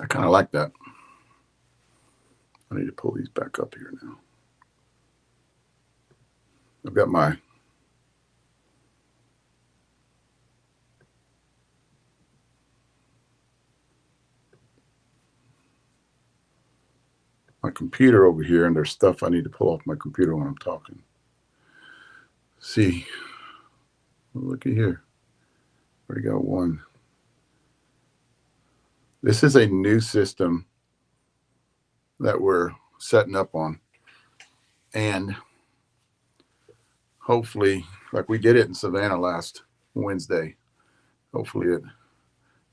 I kind of like that. I need to pull these back up here now. I've got my computer over here, and there's stuff I need to pull off my computer when I'm talking. See, look at here. Already got one. This is a new system that we're setting up on, and hopefully, like we did it in Savannah last Wednesday, hopefully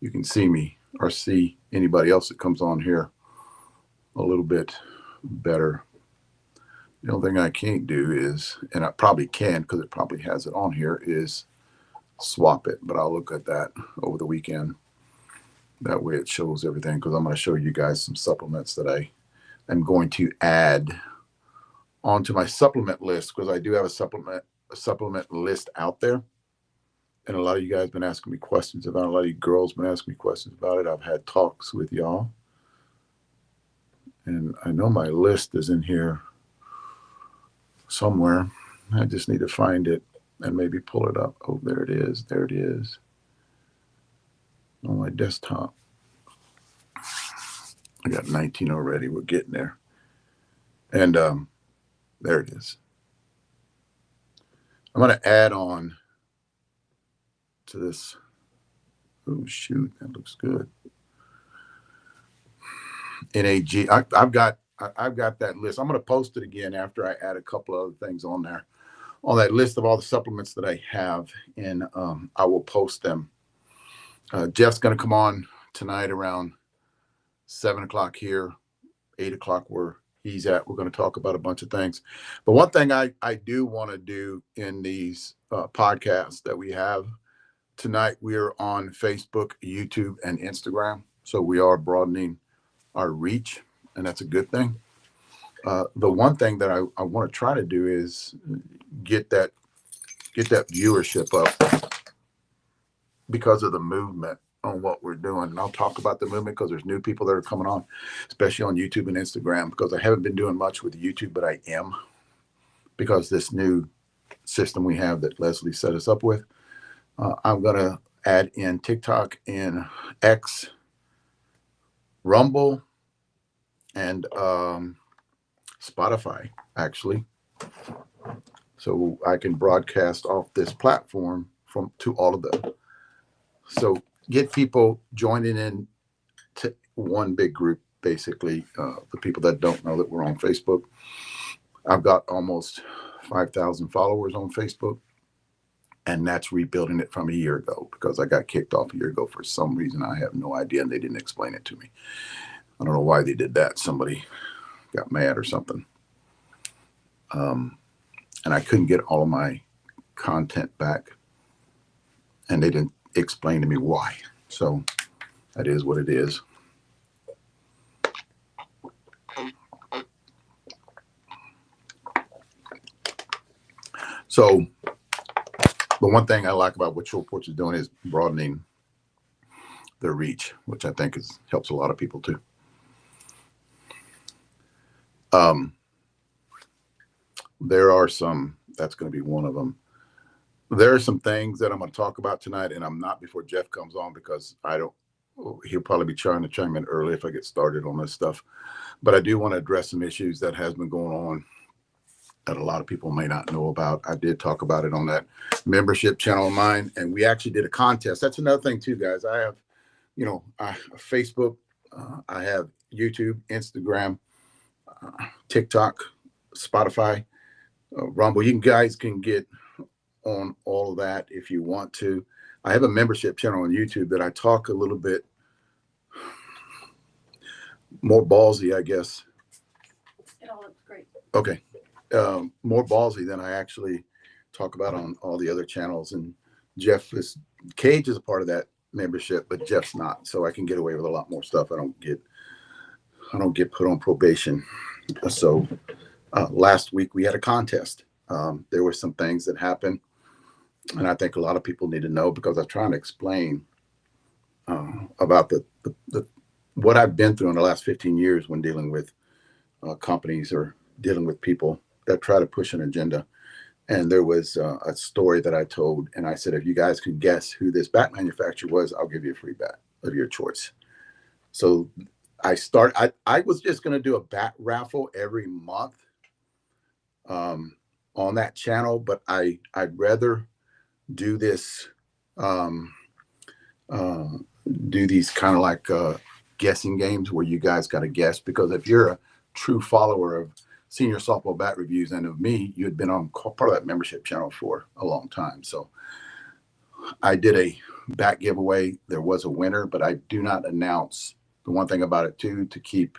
you can see me or see anybody else that comes on here a little bit better. The only thing I can't do is, and I probably can because it probably has it on here, is swap it, but I'll look at that over the weekend. That way it shows everything, because I'm going to show you guys some supplements that I am going to add onto my supplement list, because I do have a supplement list out there. And a lot of you guys have been asking me questions about it. A lot of you girls have been asking me questions about it. I've had talks with y'all. And I know my list is in here somewhere. I just need to find it and maybe pull it up. Oh, there it is. There it is. On my desktop. I got 19 already. We're getting there. And there it is. I'm going to add on to this. Oh, shoot. That looks good. NAG. I've got that list. I'm going to post it again after I add a couple of other things on there, on that list of all the supplements that I have, and I will post them. Jeff's going to come on tonight around 7 o'clock here, 8 o'clock where he's at. We're going to talk about a bunch of things. But one thing I do want to do in these podcasts that we have tonight, we are on Facebook, YouTube, and Instagram. So we are broadening our reach, and that's a good thing. The one thing that I want to try to do is get that viewership up because of the movement on what we're doing. And I'll talk about the movement because there's new people that are coming on, especially on YouTube and Instagram, because I haven't been doing much with YouTube, but I am, because this new system we have that Leslie set us up with. I'm going to add in TikTok and X, Rumble, and Spotify, actually, so I can broadcast off this platform to all of them. So get people joining in to one big group, basically. The people that don't know that we're on Facebook. I've got almost 5,000 followers on Facebook, and that's rebuilding it from a year ago, because I got kicked off a year ago for some reason. I have no idea, and they didn't explain it to me. I don't know why they did that. Somebody got mad or something. And I couldn't get all of my content back, and they didn't explain to me why. So that is what it is. So the one thing I like about what Porch is doing is broadening their reach, which I think helps a lot of people too. There are some, that's going to be one of them. There are some things that I'm going to talk about tonight, and I'm not before Jeff comes on, because he'll probably be trying to chime in early if I get started on this stuff. But I do want to address some issues that has been going on that a lot of people may not know about. I did talk about it on that membership channel of mine, and we actually did a contest. That's another thing too, guys. I have, Facebook, I have YouTube, Instagram, TikTok, Spotify, Rumble. You guys can get on all of that if you want to. I have a membership channel on YouTube that I talk a little bit more ballsy, I guess. It all looks great. Okay. More ballsy than I actually talk about on all the other channels. And Cage is a part of that membership, but Jeff's not. So I can get away with a lot more stuff. I don't get put on probation. So last week we had a contest. There were some things that happened, and I think a lot of people need to know, because I'm trying to explain about the what I've been through in the last 15 years when dealing with companies or dealing with people that try to push an agenda. And there was a story that I told, and I said, if you guys can guess who this bat manufacturer was, I'll give you a free bat of your choice. So I was just going to do a bat raffle every month on that channel, but I'd rather do this, do these kind of like guessing games where you guys got to guess, because if you're a true follower of Senior Softball Bat Reviews and of me, you had been on part of that membership channel for a long time. So I did a bat giveaway. There was a winner, but I do not announce. The one thing about it too, to keep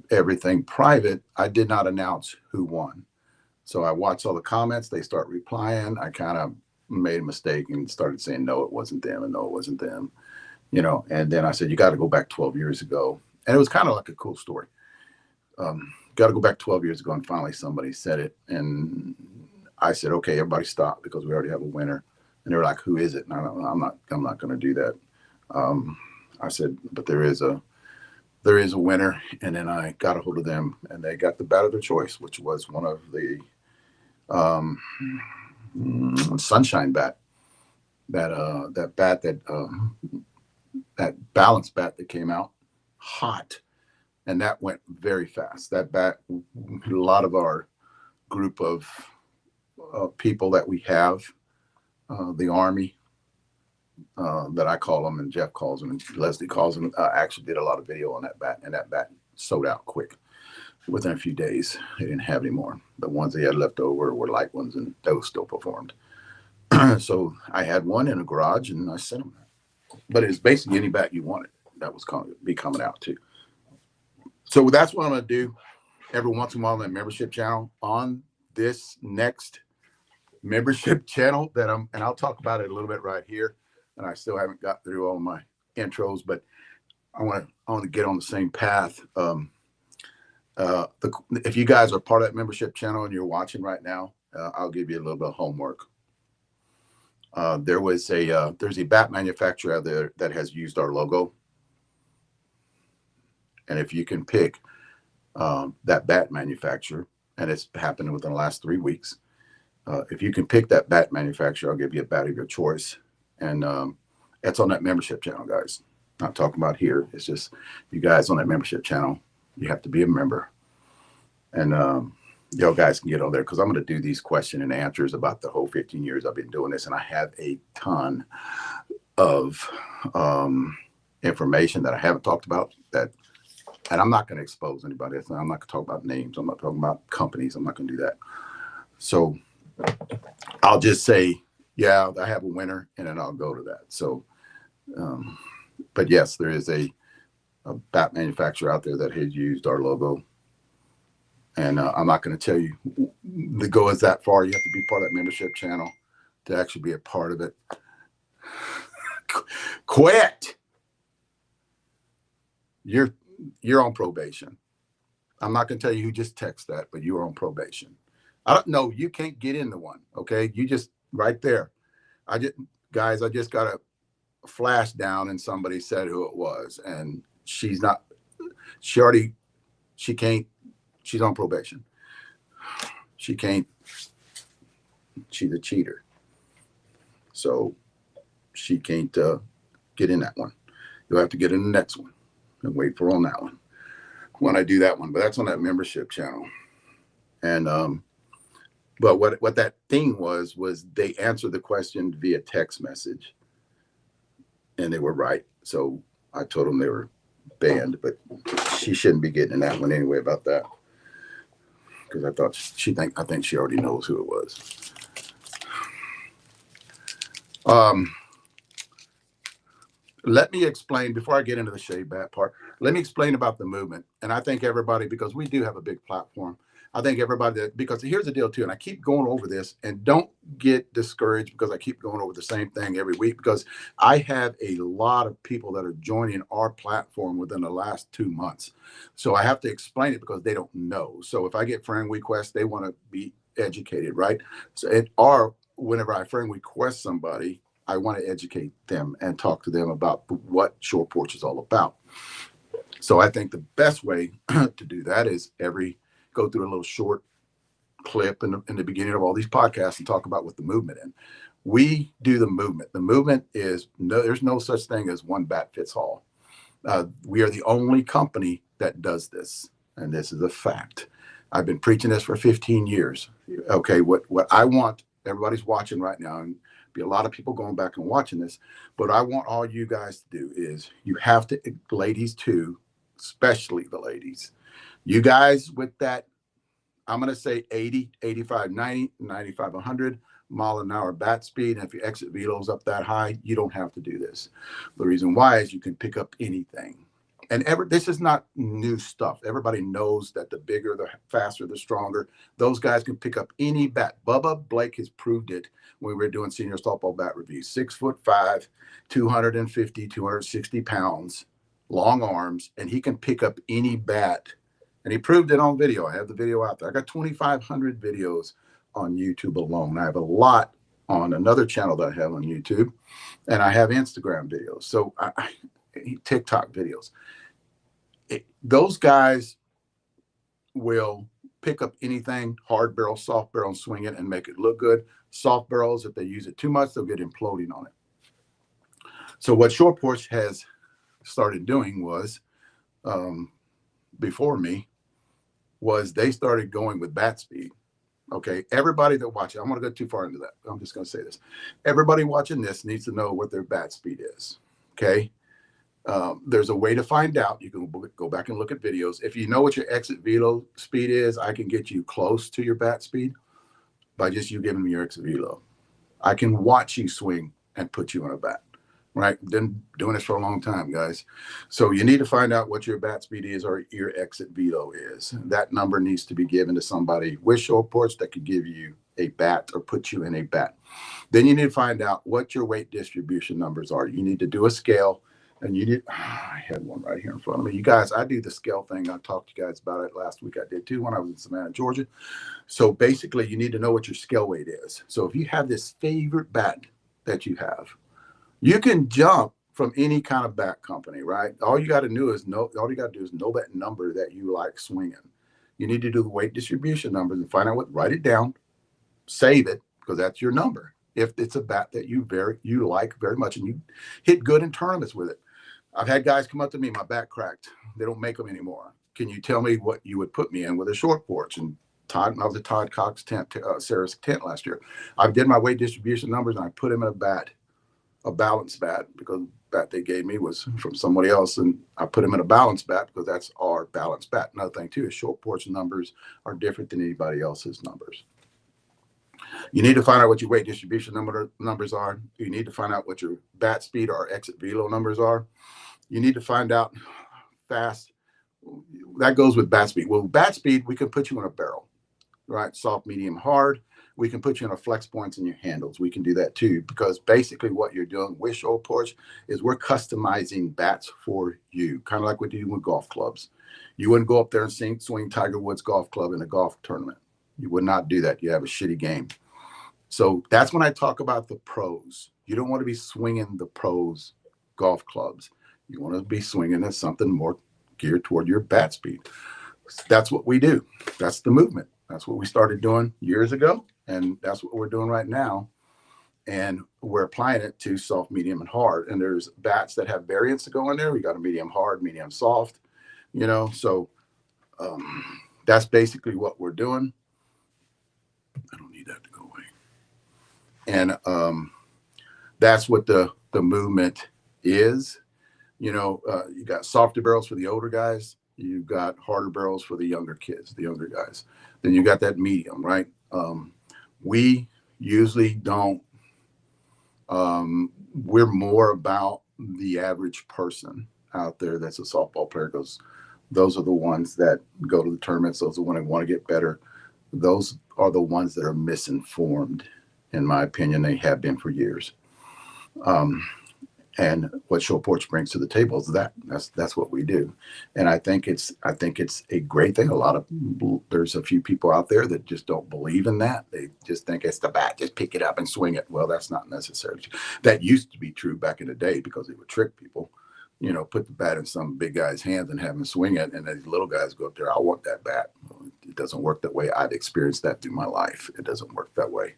everything private, I did not announce who won. So I watched all the comments. They start replying. I kind of made a mistake and started saying, no, it wasn't them, and no, it wasn't them, you know. And then I said, you got to go back 12 years ago. And it was kind of like a cool story. Got to go back 12 years ago, and finally somebody said it. And I said, okay, everybody stop, because we already have a winner. And they were like, who is it? And I'm not going to do that. I said, but there is a winner. And then I got a hold of them, and they got the bat of their choice, which was one of the sunshine bat, that bat that balance bat that came out hot, and that went very fast. That bat, a lot of our group of people that we have, the Army, that I call them, and Jeff calls them, and Leslie calls them, actually did a lot of video on that bat, and that bat sold out quick. Within a few days, they didn't have any more. The ones they had left over were light ones, and those still performed. So I had one in a garage, and I sent them that. But it's basically any bat you wanted that was going to be coming out too. So that's what I'm going to do every once in a while on that membership channel. On this next membership channel and I'll talk about it a little bit right here. And I still haven't got through all my intros, but I want to get on the same path. If you guys are part of that membership channel and you're watching right now, I'll give you a little bit of homework. There's a bat manufacturer out there that has used our logo. And if you can pick that bat manufacturer, and it's happened within the last 3 weeks, if you can pick that bat manufacturer, I'll give you a bat of your choice. And that's on that membership channel, guys. Not talking about here. It's just you guys on that membership channel. You have to be a member. And y'all guys can get on there, because I'm going to do these question and answers about the whole 15 years I've been doing this. And I have a ton of information that I haven't talked about, and I'm not going to expose anybody. I'm not going to talk about names. I'm not talking about companies. I'm not going to do that. So I'll just say, yeah, I have a winner, and then I'll go to that. So, but yes, there is a bat manufacturer out there that has used our logo. And I'm not going to tell you the go is that far. You have to be part of that membership channel to actually be a part of it. Quit. You're on probation. I'm not going to tell you who just text that, but you're on probation. I don't know. You can't get into one. Okay. You just right there. I just got a flash down, and somebody said who it was, and she's on probation. She can't, she's a cheater. So she can't get in that one. You'll have to get in the next one and wait for on that one when I do that one. But that's on that membership channel. And but what that thing was they answered the question via text message, and they were right. So I told them they were banned, but she shouldn't be getting in that one anyway about that, because I think she already knows who it was. Let me explain before I get into the shade bat part. Let me explain about the movement. And I think everybody, because we do have a big platform, I think everybody because here's the deal too, and I keep going over this, and don't get discouraged because I keep going over the same thing every week, because I have a lot of people that are joining our platform within the last 2 months. So I have to explain it because they don't know. So if I get friend requests, they want to be educated, right? So whenever I friend request somebody, I want to educate them and talk to them about what Short Porch is all about. So I think the best way to do that is go through a little short clip in the beginning of all these podcasts and talk about what the movement is. We do the movement. The movement is there's no such thing as one bat fits all. We are the only company that does this, and this is a fact. I've been preaching this for 15 years. Okay, what I want, everybody's watching right now, and be a lot of people going back and watching this, but I want all you guys to do is you have to, ladies too, especially the ladies, you guys with that, I'm going to say 80, 85, 90, 95, 100 mile an hour bat speed. And if your exit velo's up that high, you don't have to do this. The reason why is you can pick up anything. And this is not new stuff. Everybody knows that the bigger, the faster, the stronger. Those guys can pick up any bat. Bubba Blake has proved it when we were doing senior softball bat reviews. 6'5", 250, 260 pounds, long arms, and he can pick up any bat. And he proved it on video. I have the video out there. I got 2,500 videos on YouTube alone. I have a lot on another channel that I have on YouTube, and I have Instagram videos. So TikTok videos. Those guys will pick up anything, hard barrel, soft barrel, and swing it and make it look good. Soft barrels, if they use it too much, they'll get imploding on it. So what Short Porch has started doing was, before me, was they started going with bat speed. Okay, everybody that watches, I'm going to go too far into that. I'm just going to say this. Everybody watching this needs to know what their bat speed is. Okay, there's a way to find out. You can go back and look at videos. If you know what your exit velo speed is, I can get you close to your bat speed by just you giving me your exit velo. I can watch you swing and put you on a bat. Right? Been doing this for a long time, guys. So you need to find out what your bat speed is or your exit velo is. That number needs to be given to somebody with Short Porch that could give you a bat or put you in a bat. Then you need to find out what your weight distribution numbers are. You need to do a scale, and I had one right here in front of me. You guys, I do the scale thing. I talked to you guys about it last week. I did too when I was in Savannah, Georgia. So basically, you need to know what your scale weight is. So if you have this favorite bat that you have, you can jump from any kind of bat company, right? All you got to do is know that number that you like swinging. You need to do the weight distribution numbers and find out write it down, save it, because that's your number. If it's a bat that you like very much and you hit good in tournaments with it. I've had guys come up to me, my bat cracked. They don't make them anymore. Can you tell me what you would put me in with a Short Porch? And I was at Todd Cox's tent, Sarah's tent last year. I did my weight distribution numbers and I put him in a balanced bat, because the bat they gave me was from somebody else, and I put him in a balanced bat because that's our balanced bat. Another thing too is Short Porch numbers are different than anybody else's numbers. You need to find out what your weight distribution numbers are. You need to find out what your bat speed or exit velo numbers are. You need to find out fast. That goes with bat speed. Well, bat speed, we can put you in a barrel, right? Soft, medium, hard. We can put you in a flex points in your handles. We can do that too, because basically what you're doing with Short Porch is we're customizing bats for you, kind of like we do with golf clubs. You wouldn't go up there and swing Tiger Woods golf club in a golf tournament. You would not do that. You have a shitty game. So that's when I talk about the pros. You don't want to be swinging the pros golf clubs. You want to be swinging at something more geared toward your bat speed. That's what we do. That's the movement. That's what we started doing years ago. And that's what we're doing right now. And we're applying it to soft, medium, and hard. And there's bats that have variants to go in there. We got a medium hard, medium soft, so that's basically what we're doing. I don't need that to go away. And that's what the movement is. You got softer barrels for the older guys. You got harder barrels for the younger kids, the younger guys. Then you got that medium, right? We usually don't, we're more about the average person out there that's a softball player, because those are the ones that go to the tournaments. Those are the ones that want to get better. Those are the ones that are misinformed, in my opinion. They have been for years. And what Show Porch brings to the table is that's what we do. And I think it's a great thing. There's a few people out there that just don't believe in that. They just think it's the bat, just pick it up and swing it. Well, that's not necessary. That used to be true back in the day because it would trick people. You know, put the bat in some big guy's hands and have him swing it, and these little guys go up there, I want that bat. Well, it doesn't work that way. I've experienced that through my life. It doesn't work that way.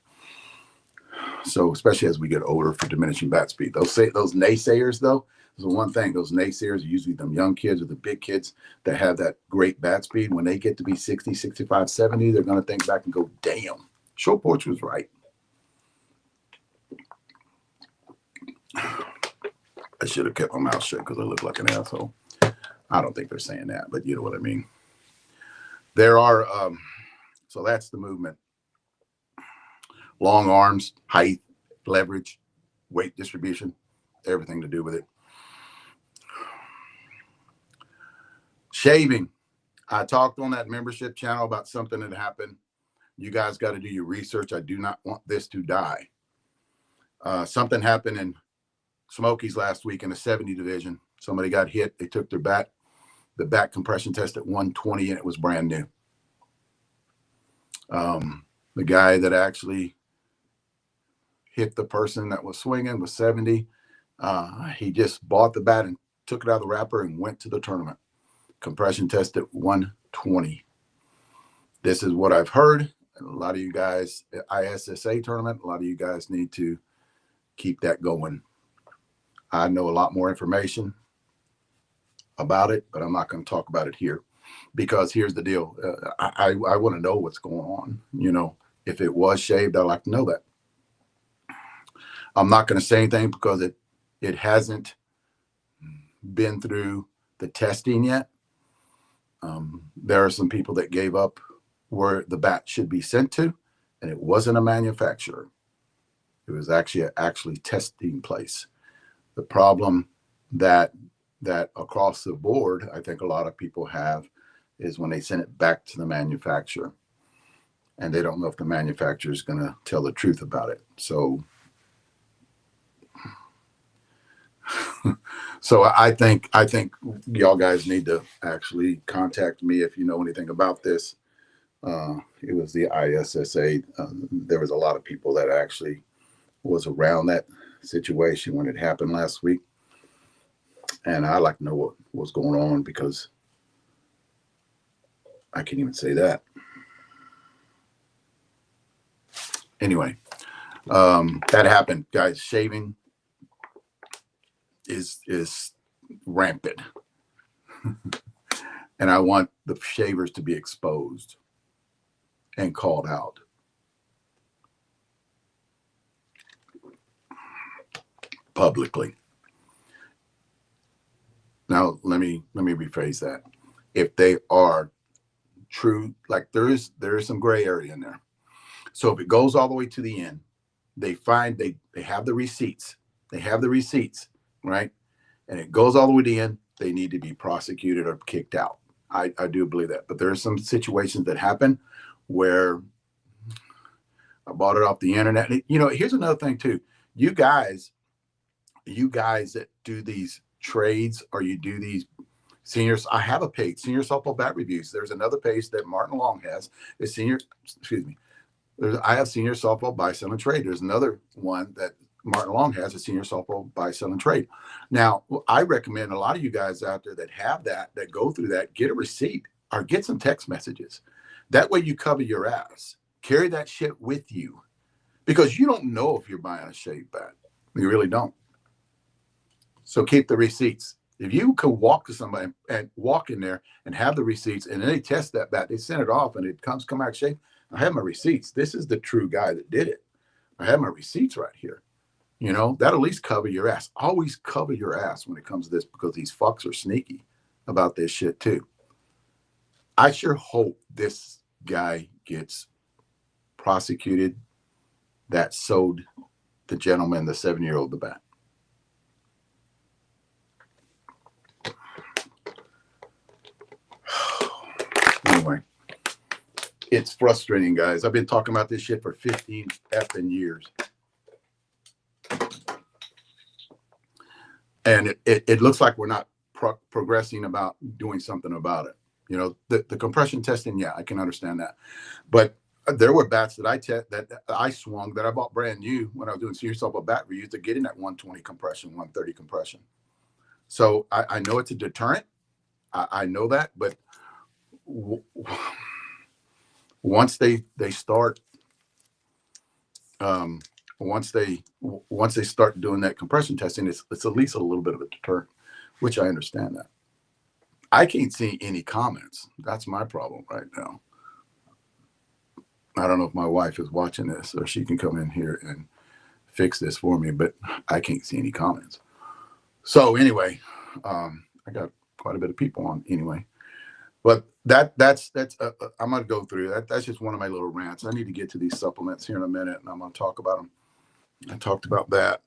So especially as we get older for diminishing bat speed, those naysayers though, is the one thing. Those naysayers are usually them young kids or the big kids that have that great bat speed. When they get to be 60, 65, 70, they're going to think back and go, damn, Show Porch was right. I should have kept my mouth shut because I look like an asshole. I don't think they're saying that, but you know what I mean. There are, so that's the movement. Long arms, height, leverage, weight distribution, everything to do with it. Shaving. I talked on that membership channel about something that happened. You guys got to do your research. I do not want this to die. Something happened in Smokies last week in the 70 division. Somebody got hit. They took their bat. The bat compression test at 120, and it was brand new. The guy that actually hit the person that was swinging was 70. He just bought the bat and took it out of the wrapper and went to the tournament. Compression test at 120. This is what I've heard. A lot of you guys, ISSA tournament, a lot of you guys need to keep that going. I know a lot more information about it, but I'm not going to talk about it here because here's the deal. I want to know what's going on. You know, if it was shaved, I'd like to know that. I'm not going to say anything because it hasn't been through the testing yet. There are some people that gave up where the bat should be sent to, and it wasn't a manufacturer. It was actually testing place. The problem that across the board, I think a lot of people have is when they send it back to the manufacturer, and they don't know if the manufacturer is going to tell the truth about it. So I think y'all guys need to actually contact me if you know anything about this. It was the ISSA. There was a lot of people that actually was around that situation when it happened last week. And I'd like to know what was going on because I can't even say that. Anyway, that happened, guys. Shaving is rampant. And I want the shavers to be exposed and called out. Publicly. Now, let me rephrase that. If they are true, like there is some gray area in there. So if it goes all the way to the end, they have the receipts. They have the receipts, right? And it goes all the way to the end, they need to be prosecuted or kicked out. I do believe that. But there are some situations that happen where I bought it off the internet. You know, here's another thing too. You guys that do these trades or you do these seniors, I have a page, Senior Softball Bat Reviews. There's another page that Martin Long has. I have Senior Softball Buy, Sell, and Trade. There's another one that Martin Long has, a Senior Softball Buy, Sell, and Trade. Now, I recommend a lot of you guys out there that have that go through that, get a receipt or get some text messages. That way you cover your ass. Carry that shit with you because you don't know if you're buying a shaved bat. You really don't. So keep the receipts. If you can walk to somebody and walk in there and have the receipts and then they test that bat, they send it off and it come out shaved. I have my receipts. This is the true guy that did it. I have my receipts right here. You know, that'll at least cover your ass. Always cover your ass when it comes to this because these fucks are sneaky about this shit too. I sure hope this guy gets prosecuted that sold the gentleman, the 7-year-old, the bat. Anyway, it's frustrating, guys. I've been talking about this shit for 15 effing years. and it looks like we're not progressing about doing something about it. You know, the compression testing, yeah, I can understand that, but there were bats that I swung that I bought brand new when I was doing SeniorSoftball bat reviews to get in at 120 compression, 130 compression. So I know it's a deterrent. I know that, but once they start, once they start doing that compression testing, it's at least a little bit of a deterrent, which I understand that. I can't see any comments. That's my problem right now. I don't know if my wife is watching this or she can come in here and fix this for me, but I can't see any comments. So anyway, I got quite a bit of people on anyway, but that's I'm going to go through that. That's just one of my little rants. I need to get to these supplements here in a minute and I'm going to talk about them. I talked about that.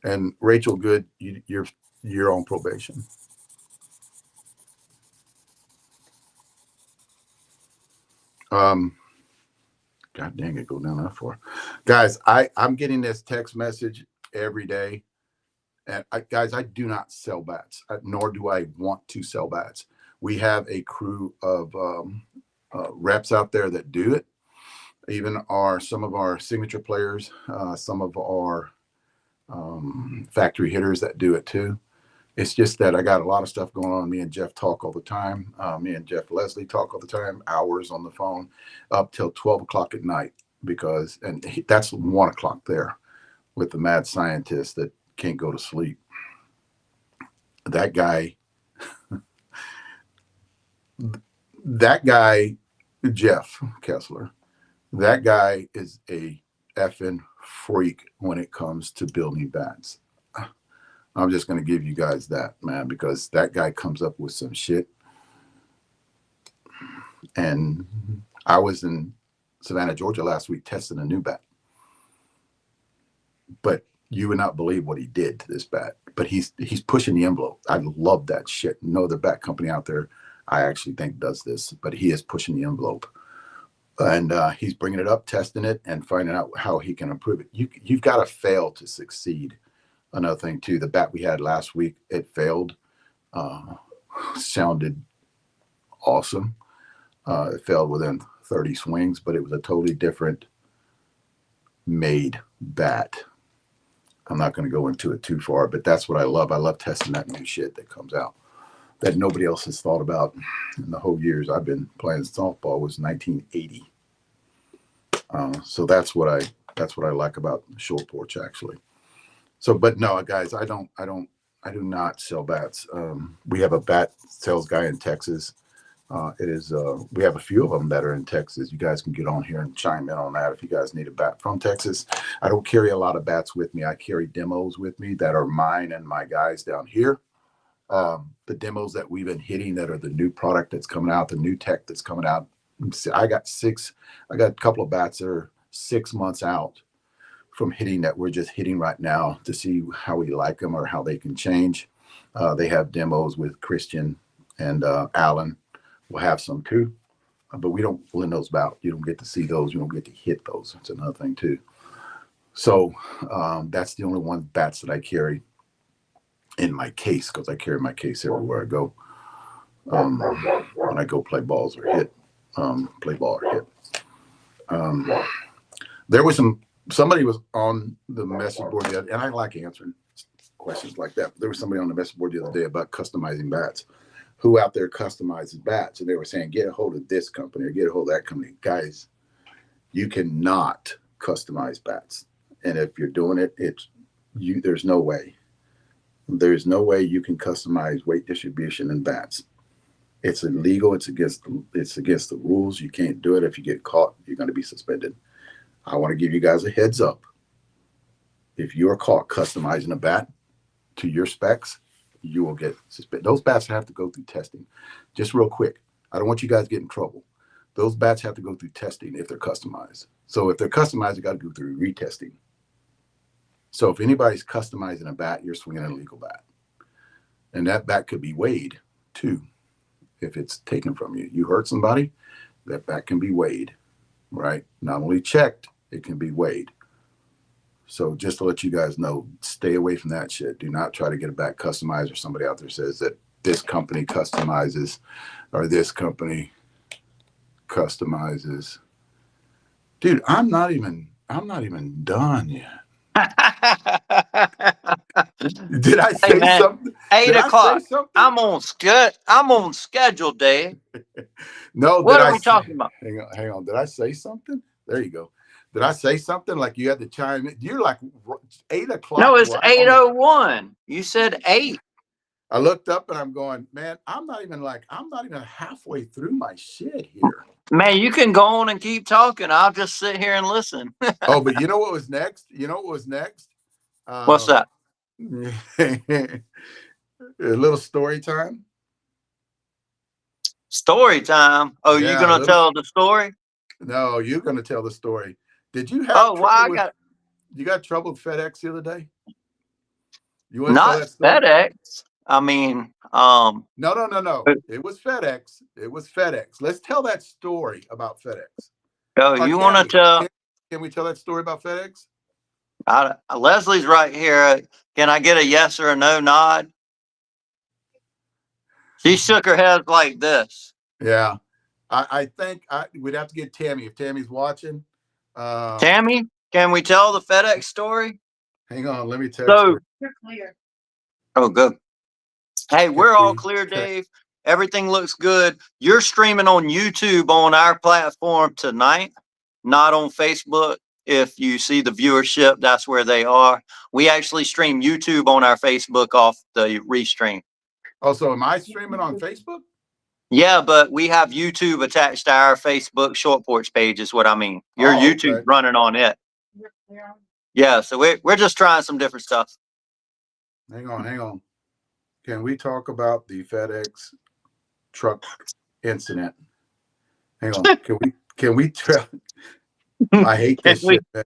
And Rachel, good. You're on probation. God dang it, go down that far. Guys, I'm getting this text message every day. And guys, I do not sell bats, nor do I want to sell bats. We have a crew of reps out there that do it. Even some of our signature players, some of our factory hitters that do it too. It's just that I got a lot of stuff going on. Me and Jeff talk all the time. Me and Jeff Leslie talk all the time, hours on the phone up till 12 o'clock at night that's 1 o'clock there with the mad scientist that can't go to sleep. That guy, Jeff Kessler, that guy is a effing freak when it comes to building bats. I'm just going to give you guys that, man, because that guy comes up with some shit. And I was in Savannah, Georgia last week testing a new bat. But you would not believe what he did to this bat. But he's pushing the envelope. I love that shit. No other bat company out there, I actually think, does this. But he is pushing the envelope. And he's bringing it up, testing it, and finding out how he can improve it. You've got to fail to succeed. Another thing too, the bat we had last week, it failed. Sounded awesome. It failed within 30 swings, but it was a totally different made bat. I'm not going to go into it too far, but that's what I love. I love testing that new shit that comes out that nobody else has thought about in the whole years I've been playing softball was 1980. So that's what I like about Short Porch actually. So, but no, guys, I do not sell bats. We have a bat sales guy in Texas. We have a few of them that are in Texas. You guys can get on here and chime in on that if you guys need a bat from Texas. I don't carry a lot of bats with me. I carry demos with me that are mine and my guys down here. The demos that we've been hitting that are the new product that's coming out, the new tech that's coming out. I got a couple of bats that are 6 months out from hitting that we're just hitting right now to see how we like them or how they can change. They have demos with Christian and Alan. We'll have some too, but we don't blend those out. You don't get to see those. You don't get to hit those. That's another thing too. So that's the only one bats that I carry in my case because I carry my case everywhere I go. When I go play balls or hit, play ball or hit. There was somebody was on the message board the other, and I like answering questions like that. There was somebody on the message board the other day about customizing bats. Who out there customizes bats? And they were saying, get a hold of this company or get a hold of that company. Guys, you cannot customize bats. And if you're doing it, there's no way. There's no way you can customize weight distribution in bats. It's illegal. It's against the rules. You can't do it. If you get caught, you're going to be suspended. I want to give you guys a heads up. If you're caught customizing a bat to your specs, you will get suspended. Those bats have to go through testing. Just real quick, I don't want you guys to get in trouble. Those bats have to go through testing if they're customized. So if they're customized, they got to go through retesting. So if anybody's customizing a bat, you're swinging an illegal bat. And that bat could be weighed too. If it's taken from you, you hurt somebody, that bat can be weighed, right? Not only checked, it can be weighed. So just to let you guys know, stay away from that shit. Do not try to get it back customized, or somebody out there says that this company customizes or this company customizes. Dude, I'm not even done yet. Did I Hey say man, something? 8 Did I say o'clock. something? I'm on schedule, Dave. No, What did are I we say, talking about? hang on. Did I say something? There you go. Did I say something like you had to chime in? You're like 8 o'clock No, it's right on the. 8:01. You said 8. I looked up and I'm going, man, I'm not even halfway through my shit here. Man, you can go on and keep talking. I'll just sit here and listen. Oh, but you know what was next? You know what was next? What's that? A little story time. Story time. Oh, you Yeah, a gonna little. tell the story? No, you're gonna tell the story. Did you have Oh, well, trouble I with? got You got trouble with FedEx the other day? You want to tell not that story? FedEx. I mean, No. It was FedEx. It was FedEx. Let's tell that story about FedEx. oh, Or you can want to we? tell? Can we tell that story about FedEx? Leslie's right here. Can I get a yes or a no nod? She shook her head like this. Yeah, I think we'd have to get Tammy if Tammy's watching. Tammy, can we tell the FedEx story? Hang on, let me text So, her. You're clear. oh, good. Hey, Can we're all we clear, text? Dave. Everything looks good. You're streaming on YouTube on our platform tonight, not on Facebook. If you see the viewership, that's where they are. We actually stream YouTube on our Facebook off the Restream. Also, am I streaming on Facebook? Yeah, but we have YouTube attached to our Facebook Short Porch page, is what I mean. Your Oh, YouTube's okay. running on it. You're clear. Yeah, so we're just trying some different stuff. Hang on. Can we talk about the FedEx truck incident? Hang on. Can we tell? I hate Can this we? shit, man.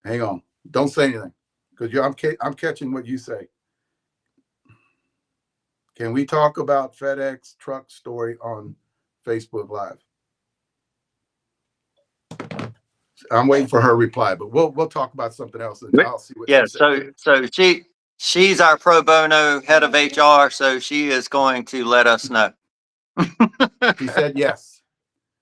Hang on. Don't say anything, because I'm catching what you say. Can we talk about FedEx truck story on Facebook Live? I'm waiting for her reply, but we'll talk about something else, and I'll see what Yeah, she says. so she's our pro bono head of HR, so she is going to let us know. She said yes.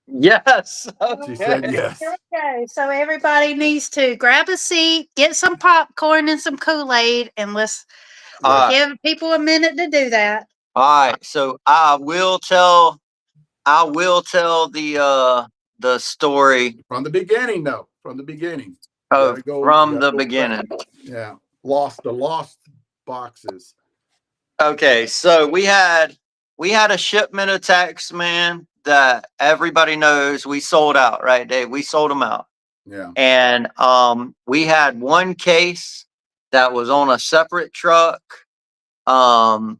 Yes. She said Okay. yes. Here we go. So everybody needs to grab a seat, get some popcorn and some Kool-Aid, and let's give people a minute to do that. All right. So I will tell the story. From the beginning, though. From the beginning. You Oh, gotta go. from You the gotta go back. beginning. Yeah. The lost boxes. Okay, so we had a shipment of tax, man, that everybody knows we sold out, right, Dave? We sold them out. Yeah. And we had one case that was on a separate truck. FedEx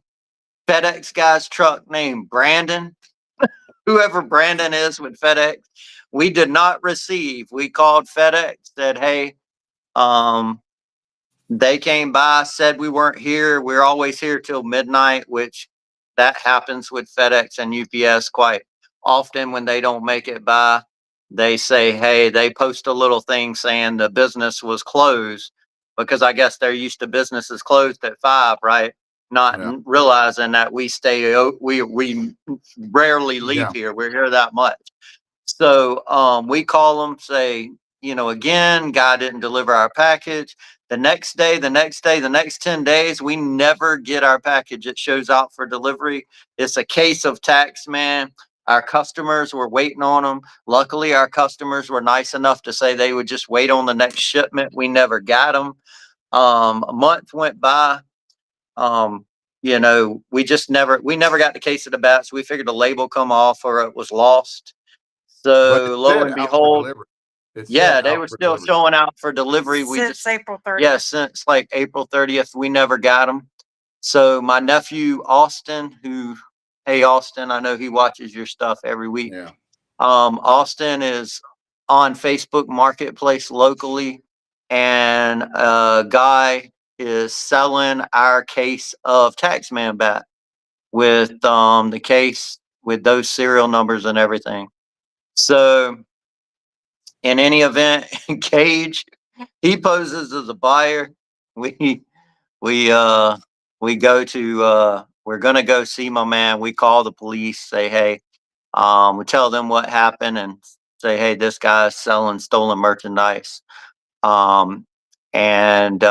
guy's truck named Brandon. Whoever Brandon is with FedEx, we did not receive. We called FedEx, said, hey, they came by, said we weren't here. We're always here till midnight, which that happens with FedEx and UPS quite often when they don't make it by. They say, hey, they post a little thing saying the business was closed because I guess they're used to businesses closed at 5, right? Not Yeah. realizing that we we rarely leave Yeah. here. We're here that much. So we call them, say, again, guy didn't deliver our package. The next day, the next 10 days, we never get our package. It shows out for delivery. It's a case of tax, man. Our customers were waiting on them. Luckily, our customers were nice enough to say they would just wait on the next shipment. We never got them. A month went by. We never got the case of the bats. We figured the label come off or it was lost. But it So lo said and out for behold, delivery. It said yeah, they out were for still delivery. showing out for delivery. Since April 30th. Yeah, since like April 30th, we never got them. So my nephew Austin, hey Austin, I know he watches your stuff every week. Yeah. Austin is on Facebook Marketplace locally, and a guy is selling our case of Taxman bat with the case with those serial numbers and everything. So in any event, Cage He poses as a buyer. We go to we're gonna go see my man. We call the police, say, hey, we tell them what happened and say, hey, this guy's selling stolen merchandise. And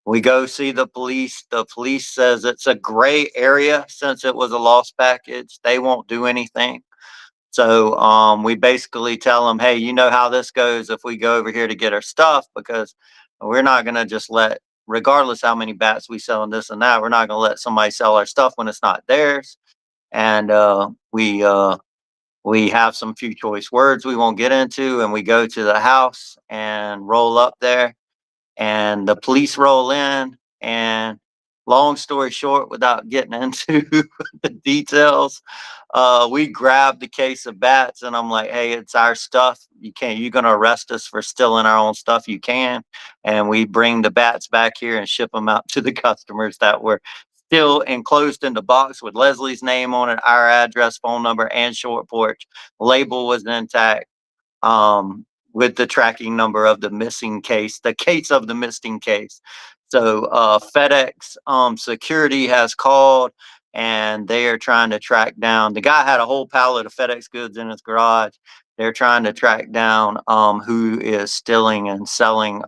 we go see the police. The police says it's a gray area since it was a lost package. They won't do anything. So we basically tell them, hey, you know how this goes if we go over here to get our stuff, because we're not going to just let, regardless how many bats we sell and this and that, we're not going to let somebody sell our stuff when it's not theirs. And we have some few choice words we won't get into, and we go to the house and roll up there, and the police roll in. And long story short, without getting into the details, we grabbed the case of bats, and I'm like, hey, it's our stuff. You're going to arrest us for stealing our own stuff? You can. And we bring the bats back here and ship them out to the customers that were still enclosed in the box with Leslie's name on it, our address, phone number, and short porch. Label was intact. With the tracking number of the missing case, the case of the missing case. So FedEx security has called, and they are trying to track down. The guy had a whole pallet of FedEx goods in his garage. They're trying to track down who is stealing and selling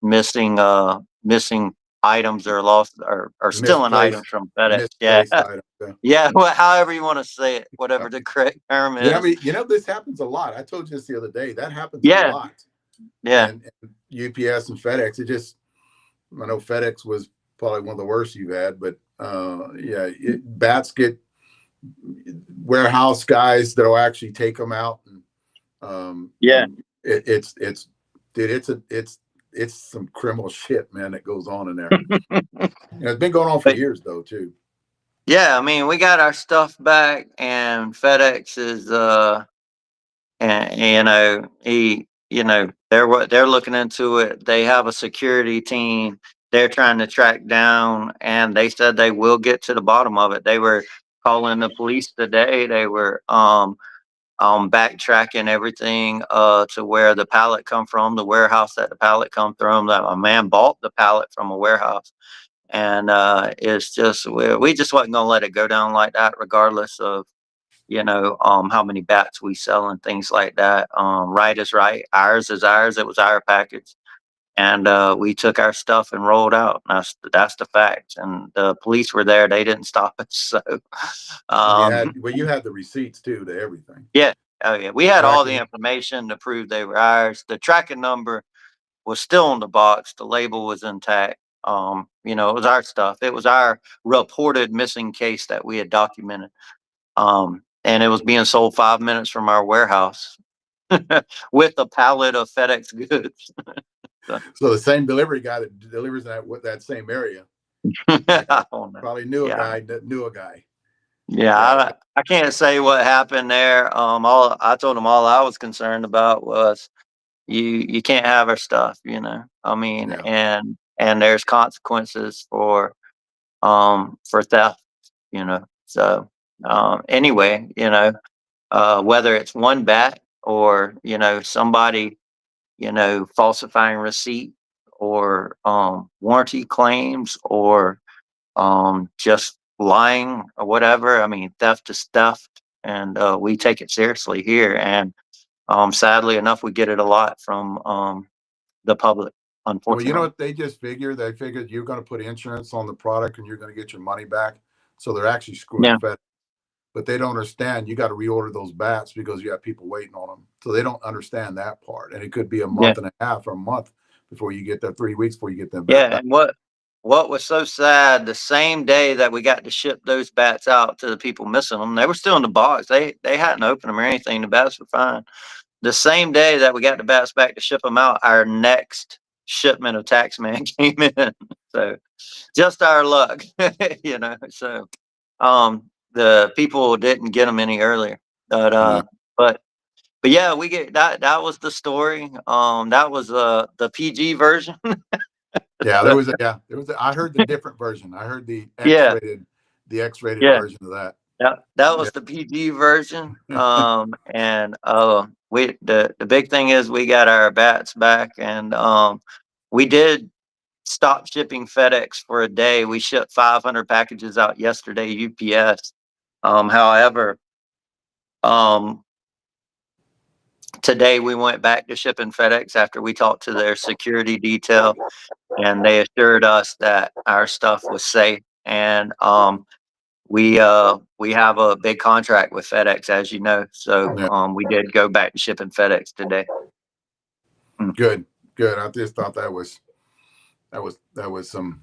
missing items or lost or stealing items from FedEx. Yeah. Items, yeah. Yeah, well, however you want to say it, whatever the correct term is. Yeah, I mean, this happens a lot. I told you this the other day. That happens a Yeah. lot. Yeah. And UPS and FedEx, I know FedEx was probably one of the worst you've had, but bats get warehouse guys that'll actually take them out. And it's some criminal shit, man, that goes on in there. It's been going on for years though, too. Yeah, I mean, we got our stuff back, and FedEx is and they're looking into it. They have a security team. They're trying to track down, and they said they will get to the bottom of it. They were calling the police today. They were backtracking everything to where the pallet come from, the warehouse that the pallet come from. That a man bought the pallet from a warehouse. And it's just we just wasn't gonna let it go down like that, regardless of how many bats we sell and things like that. Right is right, ours is ours. It was our package, and we took our stuff and rolled out. That's the fact. And the police were there; they didn't stop us. So, you had the receipts too to everything. Yeah, oh yeah, we had all the information to prove they were ours. The tracking number was still on the box. The label was intact. It was our stuff. It was our reported missing case that we had documented. And it was being sold 5 minutes from our warehouse with a pallet of FedEx goods. So the same delivery guy that delivers that same area probably knew a guy that knew a guy. Yeah, I can't say what happened there. I told him all I was concerned about was you can't have our stuff, I mean, and there's consequences for theft, so anyway, whether it's one bat or somebody falsifying receipt or warranty claims or just lying or whatever, I mean, theft is theft, and we take it seriously here. And sadly enough, we get it a lot from the public, unfortunately. Well, you know what they just figured? They figured you're going to put insurance on the product and you're going to get your money back. So they're actually screwing FedEx. But they don't understand you got to reorder those bats because you have people waiting on them. So they don't understand that part. And it could be a month and a half or a month before you get that, 3 weeks before you get them back. Yeah, and what was so sad, the same day that we got to ship those bats out to the people missing them, they were still in the box. They hadn't opened them or anything. The bats were fine. The same day that we got the bats back to ship them out, our next shipment of Taxman came in. So just our luck, So the people didn't get them any earlier. But yeah, we get that. That was the story. That was the PG version. There was I heard the different version. I heard the X-rated, version of that. Yeah, that was the PG version. And the big thing is we got our bats back, and we did stop shipping FedEx for a day. We shipped 500 packages out yesterday, UPS. However, today we went back to shipping FedEx after we talked to their security detail, and they assured us that our stuff was safe. And we have a big contract with FedEx, as you know. So Yeah. we did go back to shipping FedEx today. Good. I just thought that was some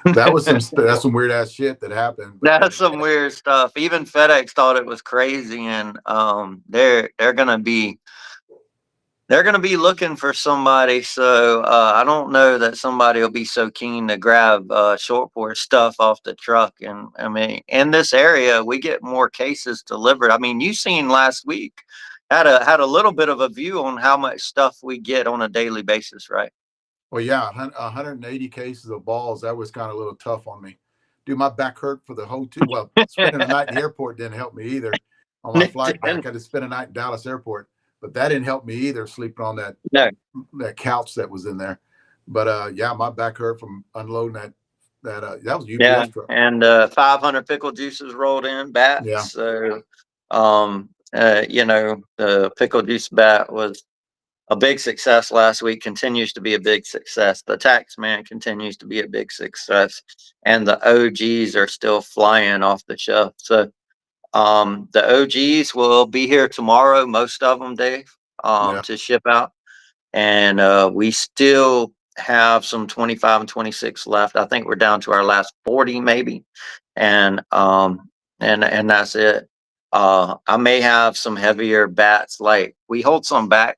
that's some weird ass shit that happened. But That's some weird stuff. Even FedEx thought it was crazy, and they're gonna be looking for somebody. So I don't know that somebody will be so keen to grab short port stuff off the truck. And I mean, in this area, we get more cases delivered. I mean, you seen last week had a little bit of a view on how much stuff we get on a daily basis, right? well, yeah, 180 cases of balls. That was kind of a little tough on me. Dude, my back hurt for the whole two. Well, spending the night in the airport didn't help me either. On my flight back, I had to spend a night in Dallas airport, but that didn't help me either. Sleeping on that couch that was in there. But yeah, my back hurt from unloading that was a UPS truck. And 500 pickle juices rolled in bats. Yeah. So the pickle juice bat was a big success last week, continues to be a big success. The tax man continues to be a big success, and the OGs are still flying off the shelf. So the OGs will be here tomorrow, most of them, Dave, to ship out. And we still have some 25 and 26 left. I think we're down to our last 40 maybe. And that's it. I may have some heavier bats, like we hold some back.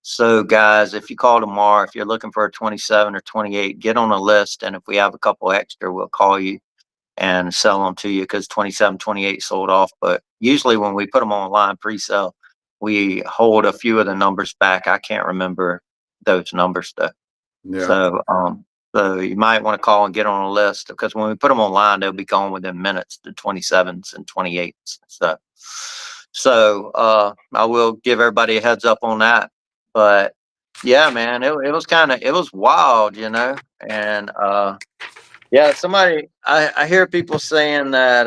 So guys, if you call tomorrow, if you're looking for a 27 or 28, get on a list. And if we have a couple extra, we'll call you and sell them to you, because 27, 28 sold off. But usually when we put them online pre-sale, we hold a few of the numbers back. I can't remember those numbers though. Yeah. So you might want to call and get on a list, because when we put them online, they'll be gone within minutes, the 27s and 28s. So I will give everybody a heads up on that. But yeah, man, it was wild, and yeah, I hear people saying that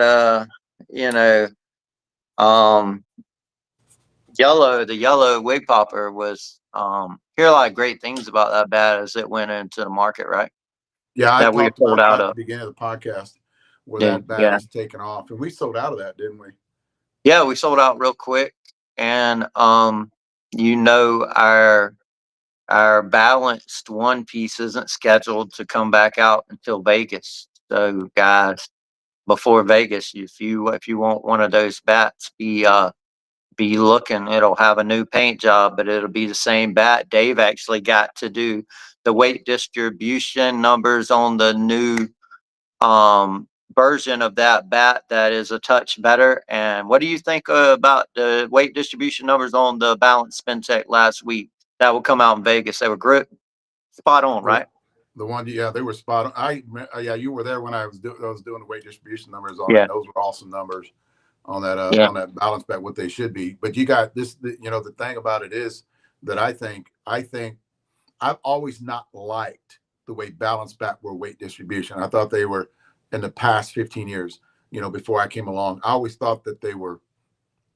the yellow wig popper was hear a lot of great things about that bat as it went into the market, right? Yeah, I That we talked sold about out that at of. the beginning of the podcast, where that bat is taken off, and we sold out of that, didn't we? Yeah, we sold out real quick, and our balanced one piece isn't scheduled to come back out until Vegas. So guys, before Vegas, if you want one of those bats, be looking. It'll have a new paint job, but it'll be the same bat. Dave actually got to do the weight distribution numbers on the new version of that bat that is a touch better. And what do you think about the weight distribution numbers on the balanced Spin Tech last week that will come out in Vegas? They were spot on, right? The one, yeah, they were spot on. Yeah, you were there when I was doing the weight distribution numbers on it. Those were awesome numbers on that on that balance bat, what they should be. But you got this, the thing about it is that I think I've always not liked the way balance bat were weight distribution. I thought they were, in the past 15 years, before I came along, I always thought that they were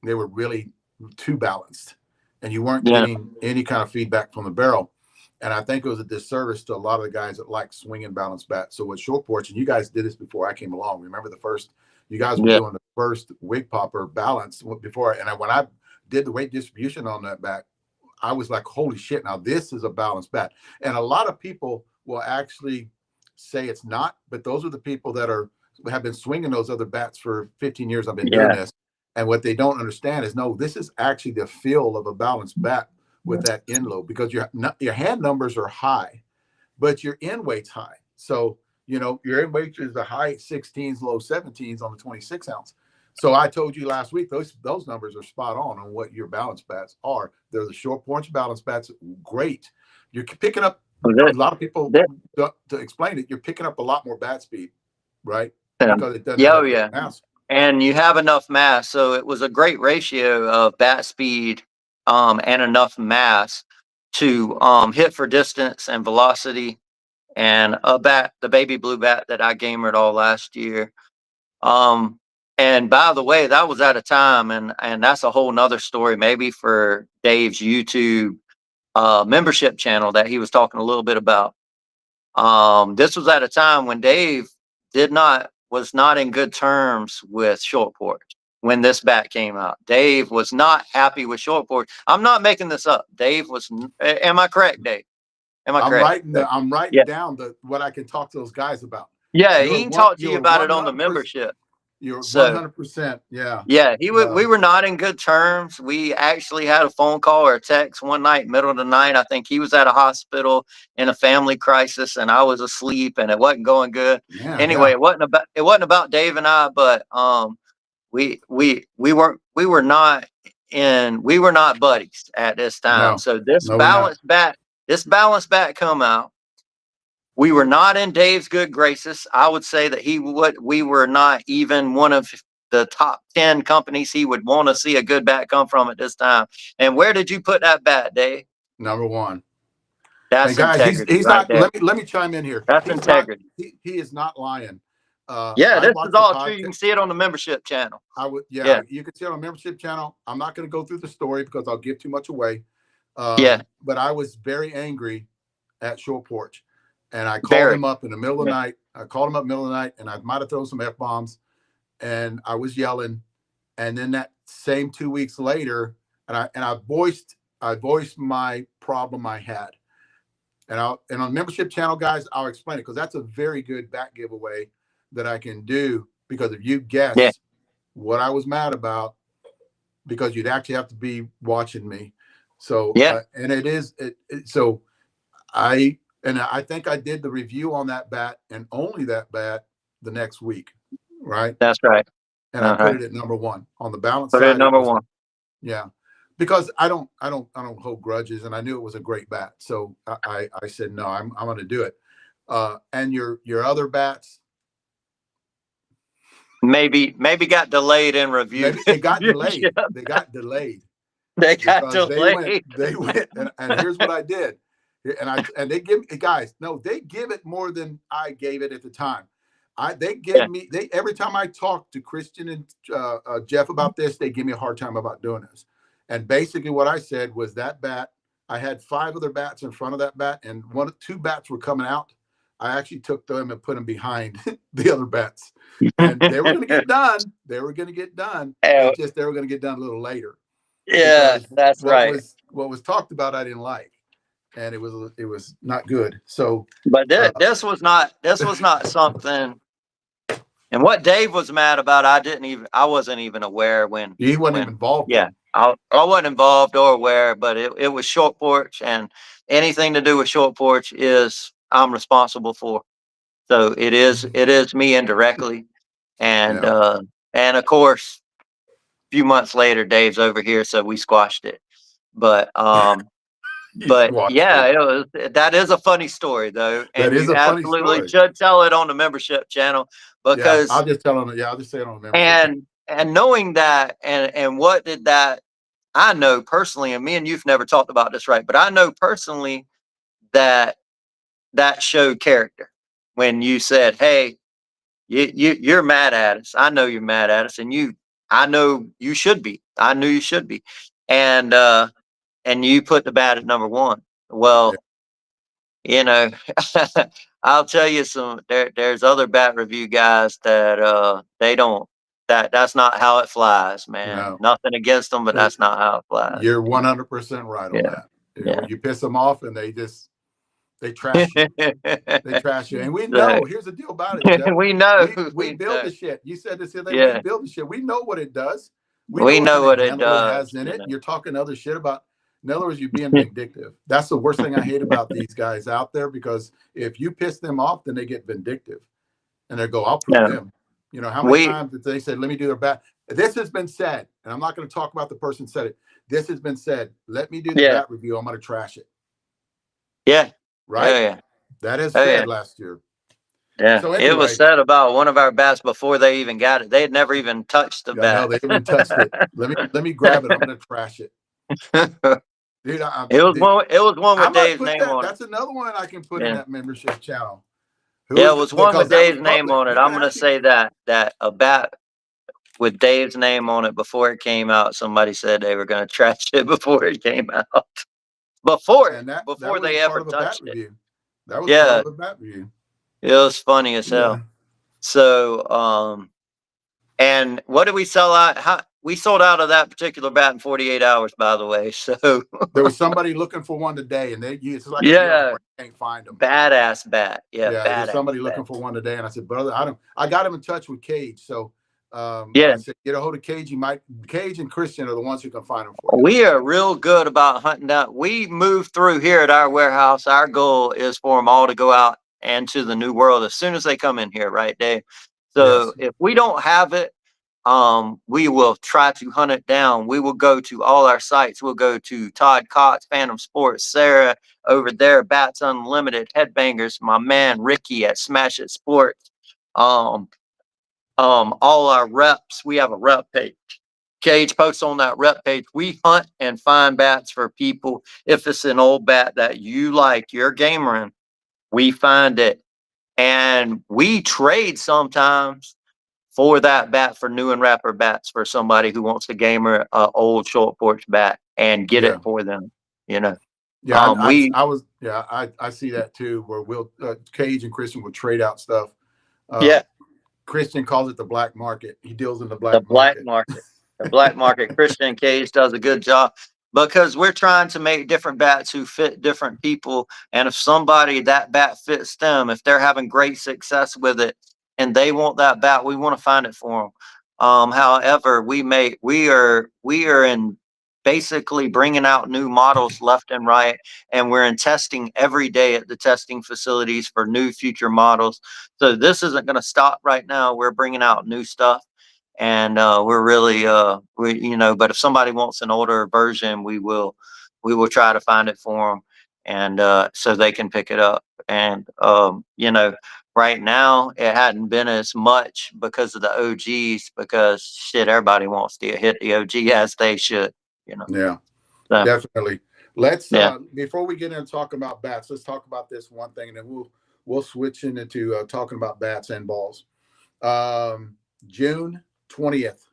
really too balanced, and you weren't getting any kind of feedback from the barrel. And I think it was a disservice to a lot of the guys that like swinging balance bats. So with short porch, and you guys did this before I came along. Remember you guys were doing the first wig popper balance before. And when I did the weight distribution on that bat, I was like, holy shit, now this is a balanced bat. And a lot of people will actually say it's not, but those are the people that have been swinging those other bats for 15 years. I've been doing this. And what they don't understand is, no, this is actually the feel of a balanced bat with that end load, because your hand numbers are high, but your end weight's high. So, your end weight is the high 16s, low 17s on the 26 ounce. So I told you last week, those numbers are spot on what your balance bats are. They're the short porch balance bats. Great. You're picking up a lot of people, to explain it, you're picking up a lot more bat speed, right? Because it doesn't have that mass. and you have enough mass. So it was a great ratio of bat speed and enough mass to hit for distance and velocity. And a bat, the baby blue bat that I gamered all last year. And by the way, that was at a time, and that's a whole nother story, maybe for Dave's YouTube membership channel that he was talking a little bit about. This was at a time when Dave was not in good terms with Short Porch when this bat came out. Dave was not happy with Short Porch. I'm not making this up. Dave was. Am I correct, Dave? Am I correct? I'm writing down what I can talk to those guys about. Yeah, he can talk to you about it on the membership. You're 100%. Yeah. Yeah, we were not in good terms. We actually had a phone call or a text one night, middle of the night. I think he was at a hospital in a family crisis, and I was asleep, and it wasn't going good. Yeah, anyway, it wasn't about Dave and I, but we were not buddies at this time. No. So this balanced bat come out. We were not in Dave's good graces. I would say that we were not even one of the top 10 companies he would want to see a good bat come from at this time. And where did you put that bat, Dave? Number one. That's guys, integrity. He's right not. there. Let me chime in here. That's integrity. He is not lying. Yeah, this is all true. You can see it on the membership channel. Yeah, you can see it on the membership channel. I'm not going to go through the story because I'll give too much away. But I was very angry at Short Porch. And I called him up in the middle of the night. I called him up in the middle of the night, and I might have thrown some F-bombs, and I was yelling. And then that same 2 weeks later, I voiced my problem I had. And on the membership channel, guys, I'll explain it because that's a very good bat giveaway that I can do. Because if you guess what I was mad about, because you'd actually have to be watching me. So and it is so I think I did the review on that bat and only that bat the next week, right? That's right. And I put it at number one on the balance side. Put it at number one. Yeah, because I don't hold grudges, and I knew it was a great bat, so I said no, I'm going to do it. And your other bats maybe got delayed in review. They got delayed. They got delayed. They went, and here's what I did. And they give guys, no, they give it more than I gave it at the time. They give me every time I talk to Christian and Jeff about this, they give me a hard time about doing this. And basically what I said was that bat, I had 5 other bats in front of that bat, and 2 bats were coming out. I actually took them and put them behind the other bats, and they were going to get done. They were going to get done. It's just they were going to get done a little later. Yeah, that's right. What was talked about, I didn't like. And it was not good. So, but this was not something. And what Dave was mad about, I wasn't even aware when he wasn't even involved. Yeah, I wasn't involved or aware, but it was Short Porch, and anything to do with Short Porch I'm responsible for. So it is me indirectly, and of course, a few months later, Dave's over here, so we squashed it. But that is a funny story though, and you absolutely should tell it on the membership channel because I'll just tell them. I'll just say it on the membership. And knowing that, and what did that? I know personally, and me and you've never talked about this, right? But I know personally that showed character when you said, "Hey, you're mad at us. I know you're mad at us, and I know you should be. I knew you should be." And you put the bat at number one. Well, I'll tell you there's other bat review guys that they don't. That's not how it flies, man. No. Nothing against them, but that's not how it flies. You're 100% right on that. You piss them off, and they trash you. They trash you, and we know. Here's the deal about it, Jeff. We know. We build the shit. You said this the other day. We build the shit. We know what it does. We know what it does. Has in it. You're talking other shit about. In other words, you're being vindictive. That's the worst thing I hate about these guys out there, because if you piss them off, then they get vindictive, and they go, "I'll prove them." You know how many times did they say, "Let me do their bat"? This has been said, and I'm not going to talk about the person said it. This has been said. Let me do the bat review. I'm going to trash it. Yeah. Right. Oh, yeah. That has said last year. Yeah, So it was anyway, said about one of our bats before they even got it. They had never even touched the I know bat. they haven't touched it. Let me grab it. I'm gonna trash it, dude. Dude, It was one I with might Dave's put name that. on it. That's another one I can put in Yeah. that membership channel. Yeah, it was one Because with that was Dave's name public. on it. You I'm can gonna actually, say that a bat with Dave's name on it before it came out. Somebody said they were gonna trash it before it came out. and that Before was a they part ever of a bat touched it. review. That was part Yeah, of a bat review. it was funny as Yeah. hell. So and what did we sell out? We sold out of that particular bat in 48 hours, by the way. So There was somebody looking for one today, and it's like a deal yeah, where you can't find them. badass bat. Yeah, Yeah, there's badass somebody bat. looking for one today, and I said, brother, I got him in touch with Cage, so Yeah, I said, get a hold of Cage. Cage and Christian are the ones who can find them for you. we are real good about hunting down. We move through here at our warehouse. Our goal is for them all to go out and to the new world as soon as they come in here, right, Dave? Yes. So if we don't have it, we will try to hunt it down. We will go to all our sites. We'll go to Todd Cox, Phantom Sports, Sarah over there, Bats Unlimited, Headbangers, my man Ricky at Smash It Sports. All our reps. We have a rep page. Cage posts on that rep page. We hunt and find bats for people. If it's an old bat that you like, you're gamering, we find it. And we trade sometimes for that bat for new and wrapper bats for somebody who wants to gamer old short porch bat and get Yeah. it for them. You know, Yeah. I see that too, where Cage and Christian will trade out stuff. yeah, Christian calls it the black market. He deals in the the black black market. market. The black market. Christian Cage does a good job because we're trying to make different bats who fit different people. And if somebody that bat fits them, if they're having great success with it and they want that bat, we want to find it for them. However, we are in basically bringing out new models left and right, and we're in testing every day at the testing facilities for new future models. So this isn't going to stop right now. We're bringing out new stuff, and we're really but if somebody wants an older version, we will try to find it for them, and so they can pick it up. And right now it hadn't been as much because of the OGs, because shit, everybody wants to hit the OG as they should. Yeah, So, definitely. Let's yeah. before we get into talking about bats, let's talk about this one thing, and then we'll switch into talking about bats and balls. June 20th,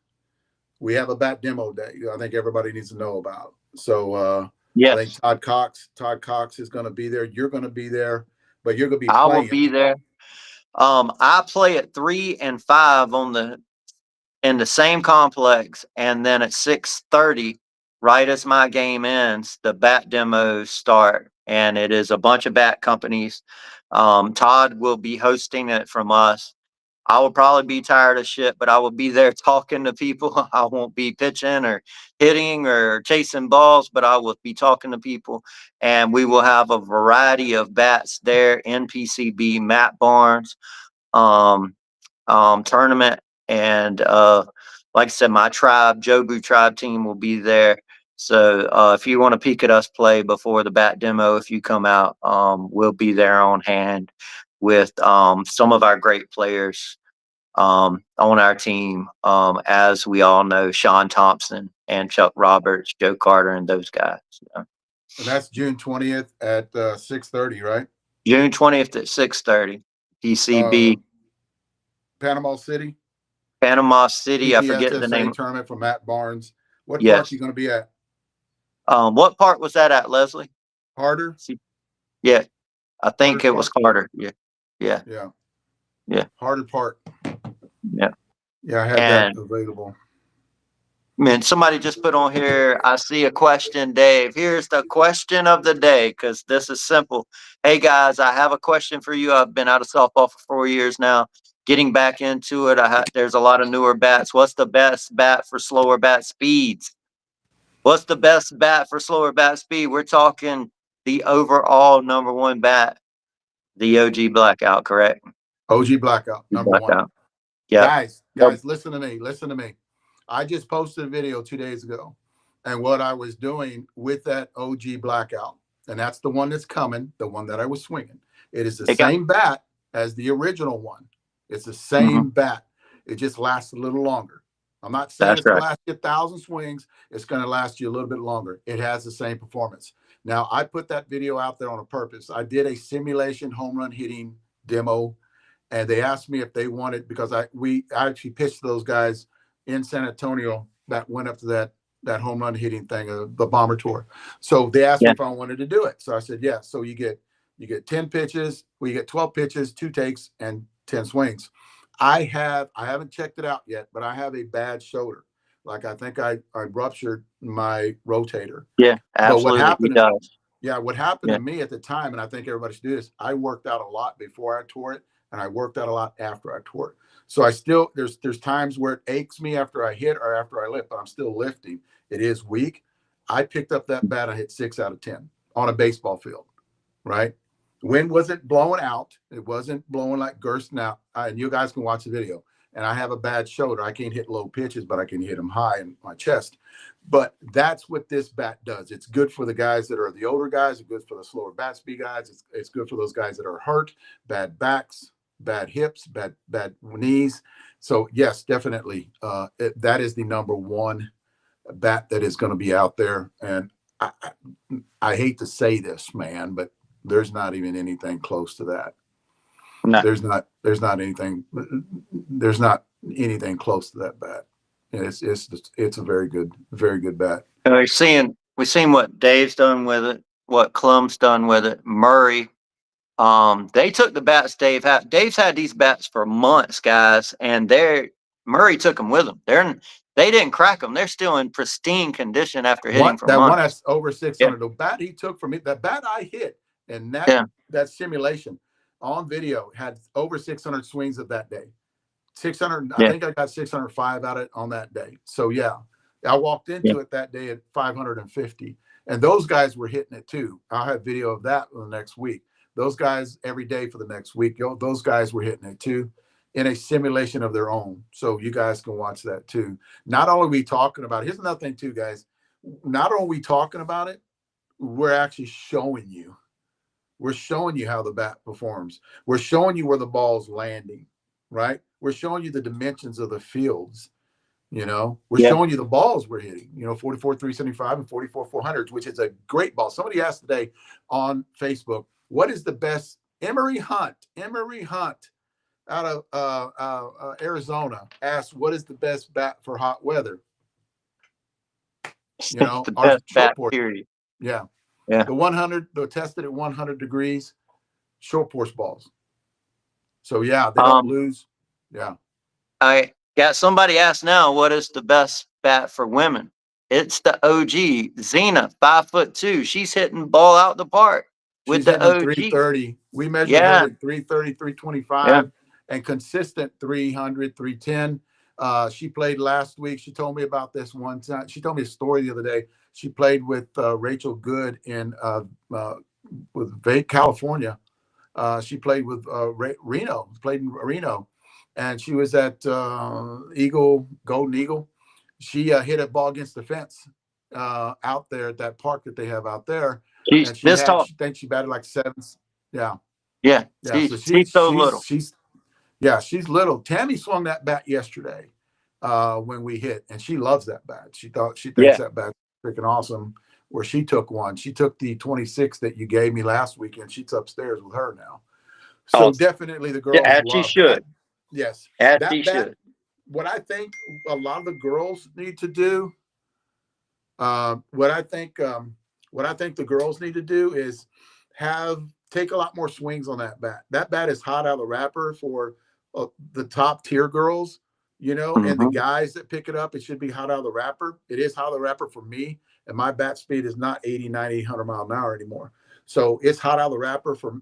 we have a bat demo day. I think everybody needs to know about. So I think Yes, Todd Cox is going to be there. You're going to be there, but you're going to be I will playing. be there. I play at 3 and 5 in the same complex, and then at 6:30, right as my game ends, the bat demos start, and it is a bunch of bat companies. Todd will be hosting it from us. I will probably be tired of shit, but I will be there talking to people. I won't be pitching or hitting or chasing balls, but I will be talking to people, and we will have a variety of bats there in PCB, Matt Barnes, um, tournament. And like I said, my tribe, Jobu tribe team will be there. So if you want to peek at us play before the bat demo, if you come out, we'll be there on hand with some of our great players on our team. As we all know, Sean Thompson and Chuck Roberts, Joe Carter, and those guys. And that's June 20th at 6:30, right? June 20th at 6:30, PCB, Panama City. Panama City. I forget the PGSSA name. tournament for Matt Barnes. What park Yes. are you going to be at? What part was that at, Leslie? Harder? Yeah, I think Harder it was Park? Carter. Yeah, yeah, Yeah. yeah, Harder Park. yeah. Yeah, I had And that available. man, somebody just put on here, I see a question, Dave. Here's the question of the day, because this is simple. Hey guys, I have a question for you. I've been out of softball for 4 years now. Getting back into it, there's a lot of newer bats. What's the best bat for slower bat speeds? What's the best bat for slower bat speed? We're talking the overall number one bat, the OG Blackout, correct? OG Blackout, number one. Blackout. Yep. Guys, listen to me. Listen to me. I just posted a video 2 days ago, and what I was doing with that OG Blackout, and that's the one that's coming, the one that I was swinging. It is the same bat. as the original one. It's the same bat. It just lasts a little longer. I'm not saying it's going to last you 1,000 swings. It's going to last you a little bit longer. It has the same performance. Now, I put that video out there on a purpose. I did a simulation home run hitting demo, and they asked me if they wanted, because I actually pitched those guys in San Antonio that went up to that home run hitting thing, the Bomber Tour. So they asked me if I wanted to do it. So I said, yeah. So you get 10 pitches, you get 12 pitches, 2 takes, and 10 swings. I haven't checked it out yet, but I have a bad shoulder. Like, I think I ruptured my rotator. Yeah, absolutely. But what happened to me at the time, and I think everybody should do this, I worked out a lot before I tore it, and I worked out a lot after I tore it. So I still, there's times where it aches me after I hit or after I lift, but I'm still lifting. It is weak. I picked up that bat. I hit 6 out of 10 on a baseball field, right? Wind wasn't blowing out. It wasn't blowing like Gersten out. And you guys can watch the video. And I have a bad shoulder. I can't hit low pitches, but I can hit them high in my chest. But that's what this bat does. It's good for the guys that are the older guys. It's good for the slower bat speed guys. It's good for those guys that are hurt, bad backs, bad hips, bad knees. So yes, definitely, that is the number one bat that is going to be out there. And I hate to say this, man, but there's not even anything close to that. No. There's not anything close to that bat. And it's a very good bat. And we've seen what Dave's done with it, what Clum's done with it, Murray. They took the bats Dave's had these bats for months, guys, and Murray took them with him. They didn't crack them. They're still in pristine condition after hitting for months. That one that's over 600. The bat he took from me, that bat I hit, and that simulation on video had over 600 swings of that day. 600. I think I got 605 out of it on that day. So yeah, I walked into it that day at 550, and those guys were hitting it too. I'll have video of that the next week. Those guys every day for the next week. Those guys were hitting it too, in a simulation of their own. So you guys can watch that too. Not only are we talking about it, here's another thing too, guys. Not only are we talking about it, we're actually showing you. We're showing you how the bat performs. We're showing you where the ball's landing, right? We're showing you the dimensions of the fields. We're showing you the balls we're hitting, 44 375 and 44 400s, which is a great ball. Somebody asked today on Facebook, what is the best? Emery Hunt out of Arizona asked, what is the best bat for hot weather? The best bat period. Yeah. The 100, they're tested at 100 degrees, short porch balls. So yeah, they don't lose. Yeah. I got somebody asked now, what is the best bat for women? It's the OG Xena, 5'2". She's hitting ball out the park with the OG. 330. We measured her at 330, 325, and consistent 300, 310. She played last week. She told me about this one time. She told me a story the other day. She played with Rachel Good in California. She played with Reno. Played in Reno, and she was at Golden Eagle. She hit a ball against the fence out there at that park that they have out there. She thinks she batted like 7. Yeah. She's so little. She's little. Tammy swung that bat yesterday when we hit, and she loves that bat. She thinks that bat's freaking awesome. Where she took one. She took the 26 that you gave me last weekend. She's upstairs with her now. So definitely the girls. Yeah, as she should. That. Yes. As she should. What I think a lot of the girls need to do, what I think the girls need to do is take a lot more swings on that bat. That bat is hot out of the wrapper for the top tier girls, and the guys that pick it up, it should be hot out of the wrapper. It is hot out of the wrapper for me, and my bat speed is not 80, 90, 100 mile an hour anymore. So it's hot out of the wrapper for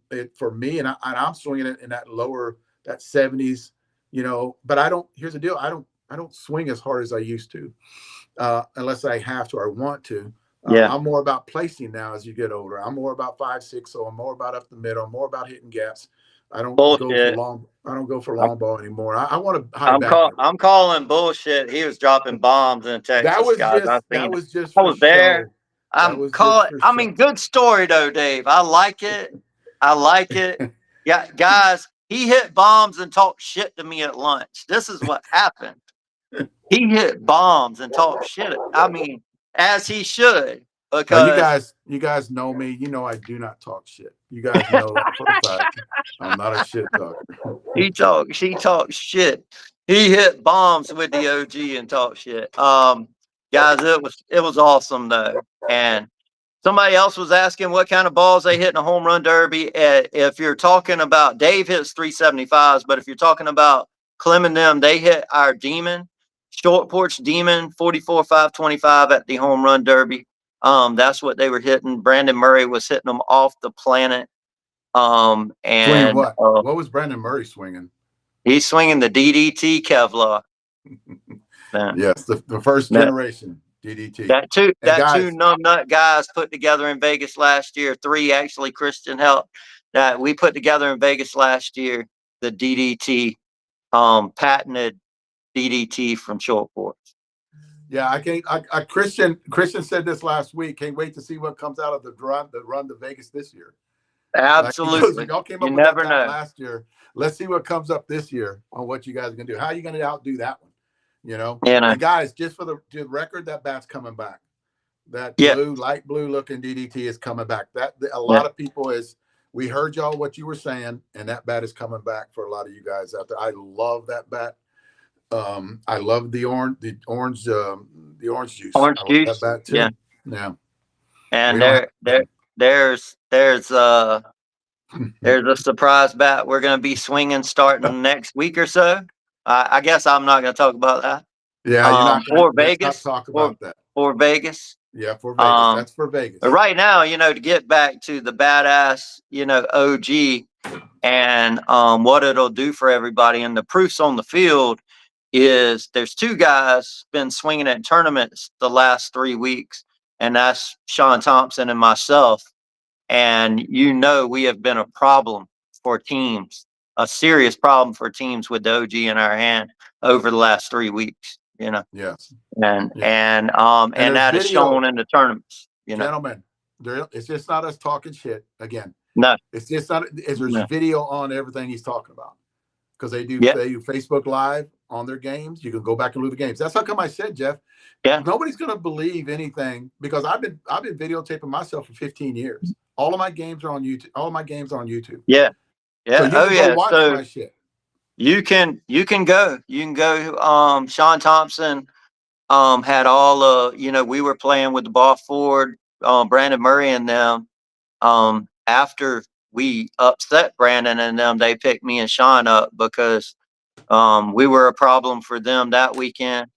me, and I'm swinging it in that 70s, but here's the deal. I don't swing as hard as I used to, unless I have to or want to. I'm more about placing now as you get older. I'm more about 5'6", so I'm more about up the middle. I'm more about hitting gaps. I don't go for long ball anymore. I want to. I'm calling bullshit. He was dropping bombs in Texas. I was there. I'm calling. I mean, good story though, Dave. I like it. Yeah, guys. he hit bombs and talked shit to me at lunch. This is what happened. He hit bombs and talked shit. I mean, as he should, Now, because you guys know me. You know I do not talk shit. You guys know that for a fact. I'm not a shit talker. she talked shit. He hit bombs with the OG and talked shit. Guys, it was awesome though. And somebody else was asking what kind of balls they hit in a home run derby. If you're talking about Dave hits 375s, but if you're talking about Clem and them, they hit our Demon, Short Porch Demon 44-525 at the home run derby. That's what they were hitting. Brandon Murray was hitting them off the planet. Swinging what? What was Brandon Murray swinging? He's swinging the DDT Kevlar. Yes, the first generation DDT. That two numbnut guys put together in Vegas last year. 3 actually, Christian helped. That we put together in Vegas last year. The DDT, patented DDT from Short Porch. Yeah, I can't. Christian said this last week. Can't wait to see what comes out of the run to Vegas this year. Absolutely, y'all came up with that last year. Let's see what comes up this year on what you guys are gonna do. How are you gonna outdo that one? You know, and guys, just for the record, that bat's coming back. That light blue looking DDT is coming back. A lot of people we heard y'all what you were saying, and that bat is coming back for a lot of you guys out there. I love that bat. I love the orange juice. Orange juice. That bat too. Yeah. And there's a surprise bat we're going to be swinging starting next week or so. I guess I'm not going to talk about that. Yeah, you're not for Vegas. Talk about that. For Vegas. Yeah, for Vegas. That's for Vegas. But right now, to get back to the badass, OG and what it'll do for everybody, and the proofs on the field is there's 2 guys been swinging at tournaments the last 3 weeks, and that's Sean Thompson and myself. And we have been a problem for teams, a serious problem for teams with the OG in our hand over the last 3 weeks. Yes. And that is shown in the tournaments. Gentlemen, it's just not us talking shit again. No, it's just not. There's video on everything he's talking about, because they do Facebook Live on their games. You can go back and look at the games. That's how come I said, Jeff. Yeah. Nobody's gonna believe anything, because I've been videotaping myself for 15 years. All of my games are on YouTube. All of my games are on YouTube. Yeah. Yeah. So you can go watch my shit. You can go. Sean Thompson had all we were playing with the ball forward, Brandon Murray and them. After we upset Brandon and them, they picked me and Sean up because we were a problem for them that weekend,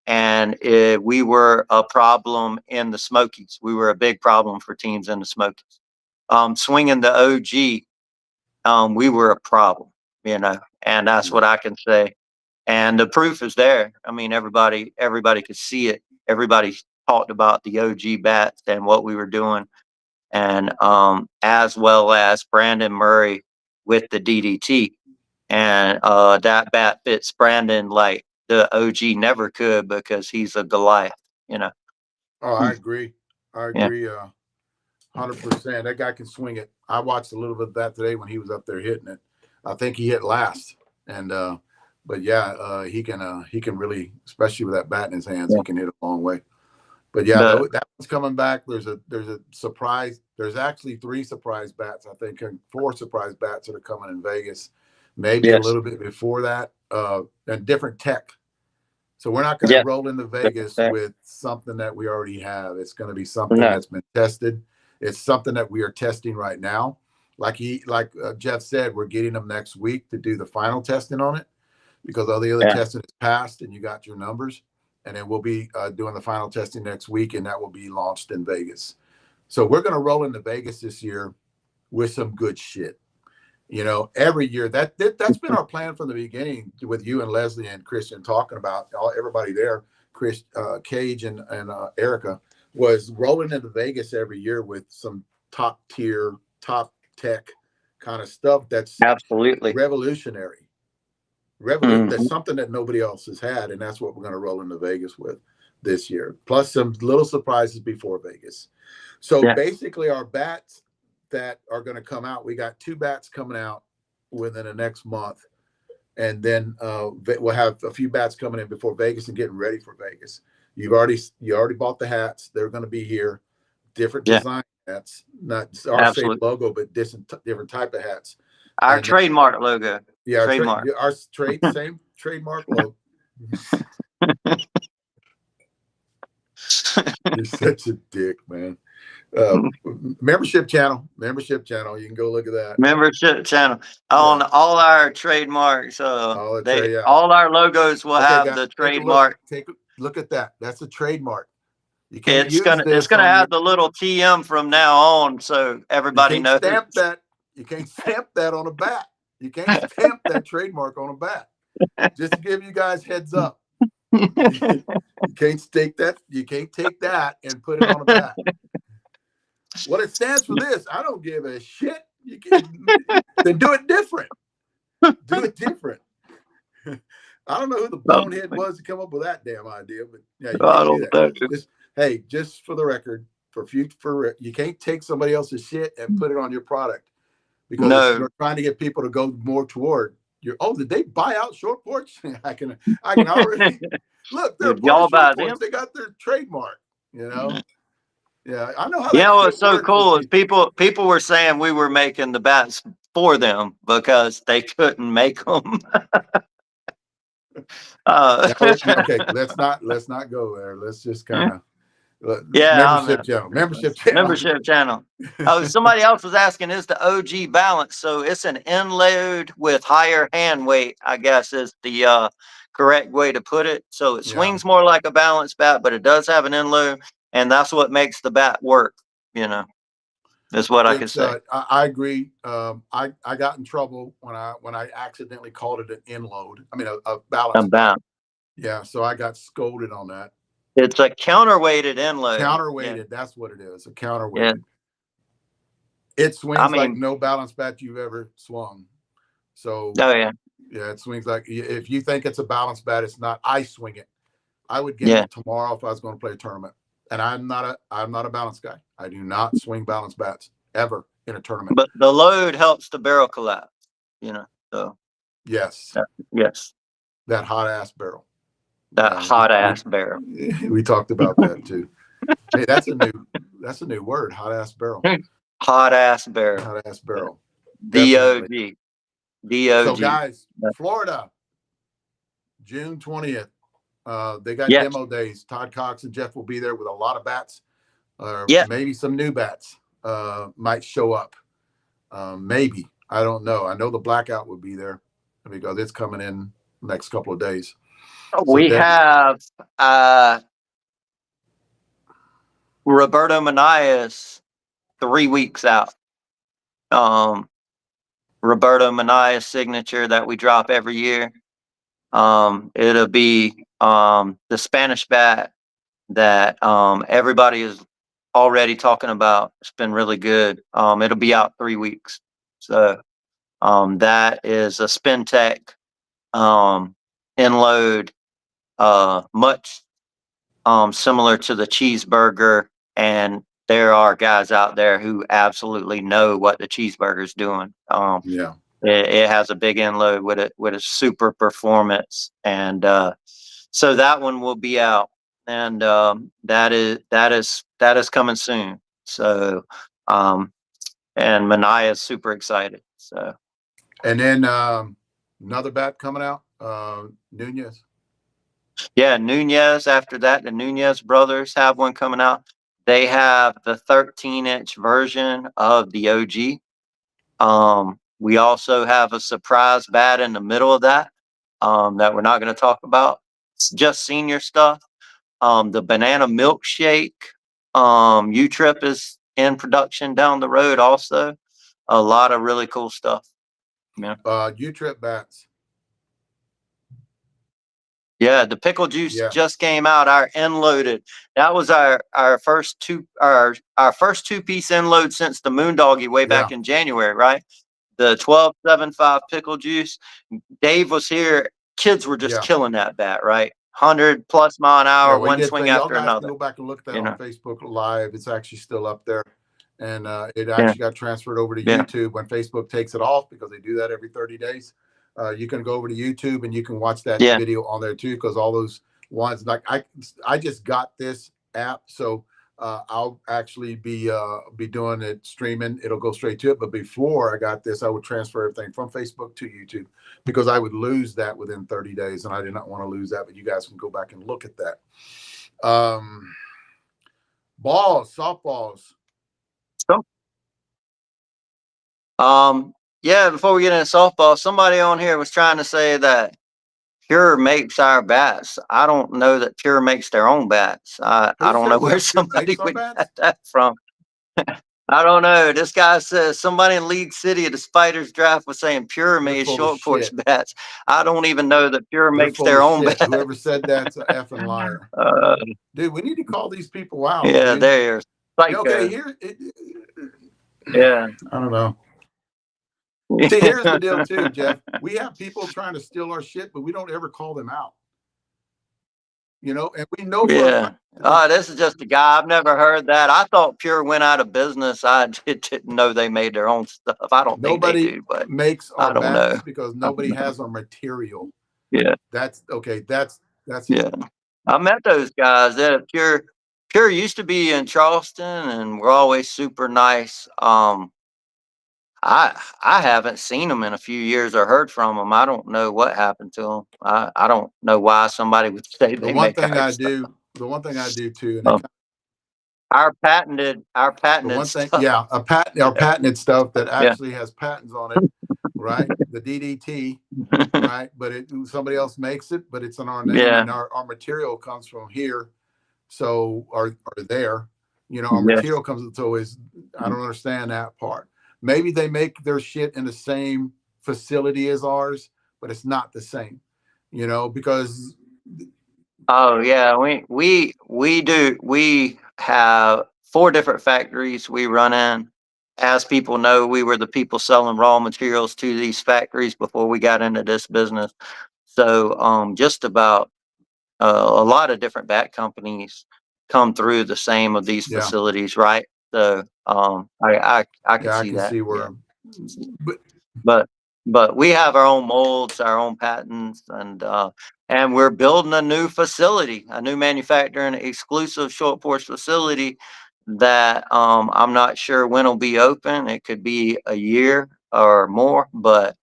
and we were a problem in the Smokies. We were a big problem for teams in the Smokies. Swinging the OG, we were a problem, and that's what I can say. And the proof is there. I mean, everybody could see it. Everybody talked about the OG bats and what we were doing, and as well as Brandon Murray with the DDT. And that bat fits Brandon like the OG never could, because he's a Goliath, Oh, I agree. 100%. That guy can swing it. I watched a little bit of that today when he was up there hitting it. I think he hit last, and but yeah, he can really, especially with that bat in his hands, he can hit a long way. But yeah, that one's coming back. There's a surprise. There's actually 3 surprise bats, I think, and 4 surprise bats that are coming in Vegas. Maybe a little bit before that, and different tech. So we're not going to roll into Vegas with something that we already have. It's going to be something that's been tested. It's something that we are testing right now. Like Jeff said, we're getting them next week to do the final testing on it, because all the other testing is passed and you got your numbers. And then we'll be doing the final testing next week, and that will be launched in Vegas. So we're going to roll into Vegas this year with some good shit. Every year that's been our plan from the beginning, with you and Leslie and Christian talking about everybody there. Chris, Cage and Erica was rolling into Vegas every year with some top tier, top tech kind of stuff. That's absolutely revolutionary. That's something that nobody else has had, and that's what we're going to roll into Vegas with this year. Plus some little surprises before Vegas. So basically, our bats that are going to come out, we got 2 bats coming out within the next month. And then we'll have a few bats coming in before Vegas and getting ready for Vegas. You already bought the hats. They're going to be here. Different design hats, not our same logo, but different type of hats. Our trademark logo. Yeah, trademark. Our same trademark logo. You're such a dick, man. Membership channel. You can go look at that. Membership channel on all our trademarks. All our logos will have the trademark. Take a look at that. That's a trademark. You can't it's gonna have the little TM from now on, so everybody knows. Stamp that. You can't stamp that on a bat. You can't stamp that trademark on a bat. Just to give you guys heads up. You can't take that. You can't take that and put it on a bat. Well, it stands for this. I don't give a shit. You then do it different. Do it different. I don't know who the bonehead was to come up with that damn idea, but yeah, you can't do that. Just for the record, you can't take somebody else's shit and put it on your product because you're trying to get people to go more toward your. Oh, did they buy out Short Porch? I can already look. They're y'all buy them. They got their trademark. You know. Yeah, I know how. Yeah, what's so cool is people were saying we were making the bats for them because they couldn't make them. Okay, let's not go there. Let's just kind of membership channel. Oh, somebody else was asking, is the OG balanced? So it's an end-load with higher hand weight, I guess is the correct way to put it. So it swings more like a balanced bat, but it does have an end load, and that's what makes the bat work. You know, that's what I can say. I agree. I got in trouble when I accidentally called it an end load. I mean a balanced bat. Yeah, so I got scolded on that. It's a counterweighted end load. Counterweighted, that's what it is. A counterweighted. Yeah. It swings like no balance bat you've ever swung. So it swings like, if you think it's a balance bat, it's not. I swing it. I would get it tomorrow if I was going to play a tournament. And I'm not a balance guy. I do not swing balance bats ever in a tournament. But the load helps the barrel collapse. You know. So yes. That hot ass barrel. Hot ass barrel. We talked about that too. Hey, that's a new word. Hot ass barrel. Hot ass barrel. Hot ass barrel. DOG. So guys, Florida, June 20th. They got demo days. Todd Cox and Jeff will be there with a lot of bats. Maybe some new bats might show up. Maybe. I don't know. I know the blackout will be there because it's coming in the next couple of days. We have Roberto Manias 3 weeks out. Roberto Manias signature that we drop every year. It'll be the Spanish bat that everybody is already talking about. It's been really good. It'll be out 3 weeks. So that is a Spin Tech end-load, much similar to the cheeseburger, and there are guys out there who absolutely know what the cheeseburger's doing. It has a big end load with a super performance, and so that one will be out, and that is coming soon. So and Mania is super excited. So and then another bat coming out, Nunez. Yeah, Nunez. After that, the Nunez brothers have one coming out. They have the 13-inch version of the OG. We also have a surprise bat in the middle of that that we're not going to talk about. It's just senior stuff. The banana milkshake U-Trip is in production down the road also. A lot of really cool stuff. Yeah. U-Trip bats. Yeah, the pickle juice just came out. Our end loaded. That was our first two-piece end load since the Moondoggy way back in January, right? The 12.75 pickle juice. Dave was here. Kids were just killing that bat, right? 100+ mile an hour, one swing after another. Go back and look at that on Facebook Live. It's actually still up there. and it actually got transferred over to Yeah. YouTube when Facebook takes it off, because they do that every 30 days. You can go over to YouTube and you can watch that video on there too, because all those ones, like I just got this app, so I'll actually be doing it streaming. It'll go straight to it. But before I got this, I would transfer everything from Facebook to YouTube, because I would lose that within 30 days, and I did not want to lose that. But you guys can go back and look at that. Balls, softballs. Yeah, before we get into softball, somebody on here was trying to say that Pure makes our bats. I don't know that Pure makes their own bats. I don't know where somebody would get that from. I don't know. This guy says somebody in League City at the Spiders draft was saying Pure made short porch bats. I don't even know that Pure makes their own bats. Whoever said that's an effing liar. Dude, we need to call these people out. Yeah, dude. there's psycho. Okay, here. Yeah. I don't know. See, here's the deal too, Jeff. We have people trying to steal our shit, but we don't ever call them out. You know, and we know. Yeah. This is just a guy. I've never heard that. I thought Pure went out of business. I didn't know they made their own stuff. I don't think they do, but makes our I don't know, because nobody has our material. Yeah. That's okay. That's yeah. I met those guys. That Pure used to be in Charleston, and we're always super nice. I haven't seen them in a few years or heard from them. I don't know what happened to them. I don't know why somebody would say they make our stuff. The one thing I do too, and our patented the one thing, stuff. our patented stuff that actually has patents on it, right? The DDT, right? But somebody else makes it, but it's on our name, and our material comes from here, so or there, you know, our material comes. So I don't understand that part. Maybe they make their shit in the same facility as ours, but it's not the same, you know, because. Oh yeah, we do. We have 4 different factories we run in. As people know, we were the people selling raw materials to these factories before we got into this business. So just about a lot of different bat companies come through the same of these facilities, right? So I can see that. Where, but we have our own molds, our own patents, and we're building a new facility, a new manufacturing exclusive short porch facility that I'm not sure when it'll be open. It could be a year or more, but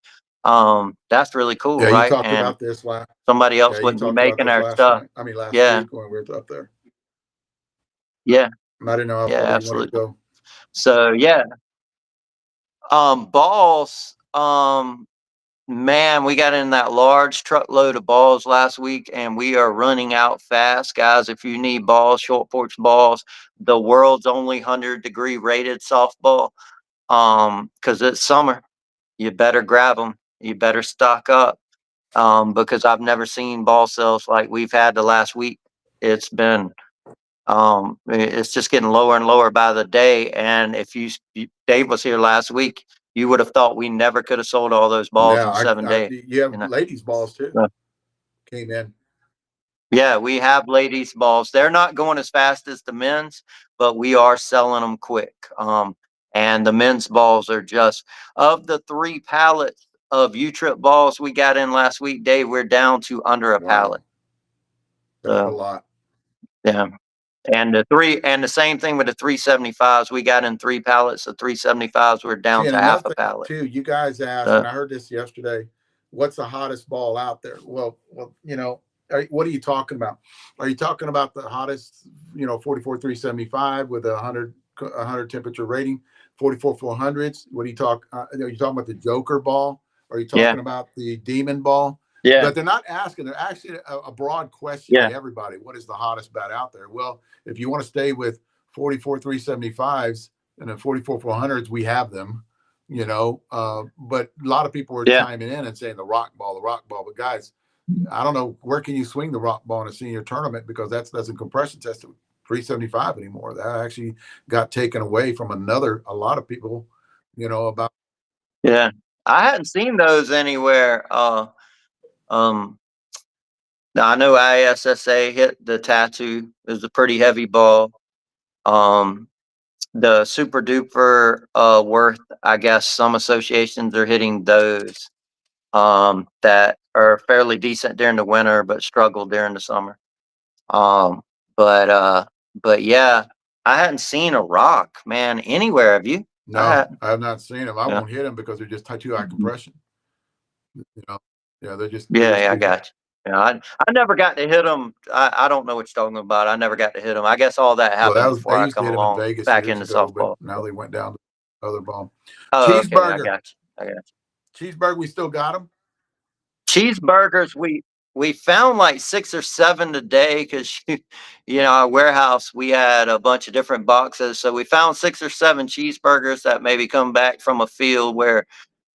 that's really cool, right? You talked about this last. Somebody else wouldn't be making our stuff. I mean, last week when we were up there. Yeah. I didn't know how far absolutely. You wanted to go. So yeah. Balls. Man, we got in that large truckload of balls last week, and we are running out fast, guys. If you need balls, short porch balls, the world's only 100-degree rated softball, because it's summer, you better grab them. You better stock up, because I've never seen ball sales like we've had the last week. It's been, it's just getting lower and lower by the day. And if Dave was here last week, you would have thought we never could have sold all those balls in 7 days. You have ladies' balls too. Came in. Yeah, we have ladies' balls. They're not going as fast as the men's, but we are selling them quick. And the men's balls are just, of the 3 pallets of U-Trip balls we got in last week, Dave, we're down to under a pallet. That's a lot. Yeah. And the same thing with the 375s. We got in 3 pallets of 375s. We're down to half a pallet. Too, you guys asked, and I heard this yesterday, what's the hottest ball out there? Well, you know, what are you talking about? Are you talking about the hottest, you know, 44 375 with a 100 temperature rating, 44 400s? What are you talking? Are you talking about the Joker ball? Are you talking about the Demon ball? Yeah. But they're not asking. They're actually a broad question to everybody. What is the hottest bat out there? Well, if you want to stay with 44 375s and the 44 400s, we have them, you know. But a lot of people are chiming in and saying the rock ball. But guys, I don't know, where can you swing the rock ball in a senior tournament, because that doesn't compression test at 375 anymore. That actually got taken away from a lot of people, you know, about. Yeah, I hadn't seen those anywhere. I know ISSA hit the Tattoo. It was a pretty heavy ball. the super duper worth, I guess some associations are hitting those that are fairly decent during the winter but struggle during the summer. Um, but yeah, I hadn't seen a rock, man, anywhere. Have you? No, I have not seen them. I Yeah. won't hit them because they're just too high compression. You know, yeah, they're just I too- got you. Yeah, I never got to hit them. I don't know what you're talking about. I never got to hit them. I guess all that Well, happened that was before they I used to come hit them in along Vegas back years into ago, but softball. now they went down to the other ball. Oh, okay, I Cheeseburger, got you. I got you. cheeseburger, we still got them. Cheeseburgers, we found like 6 or 7 today because our warehouse, we had a bunch of different boxes, so we found 6 or 7 cheeseburgers that maybe come back from a field where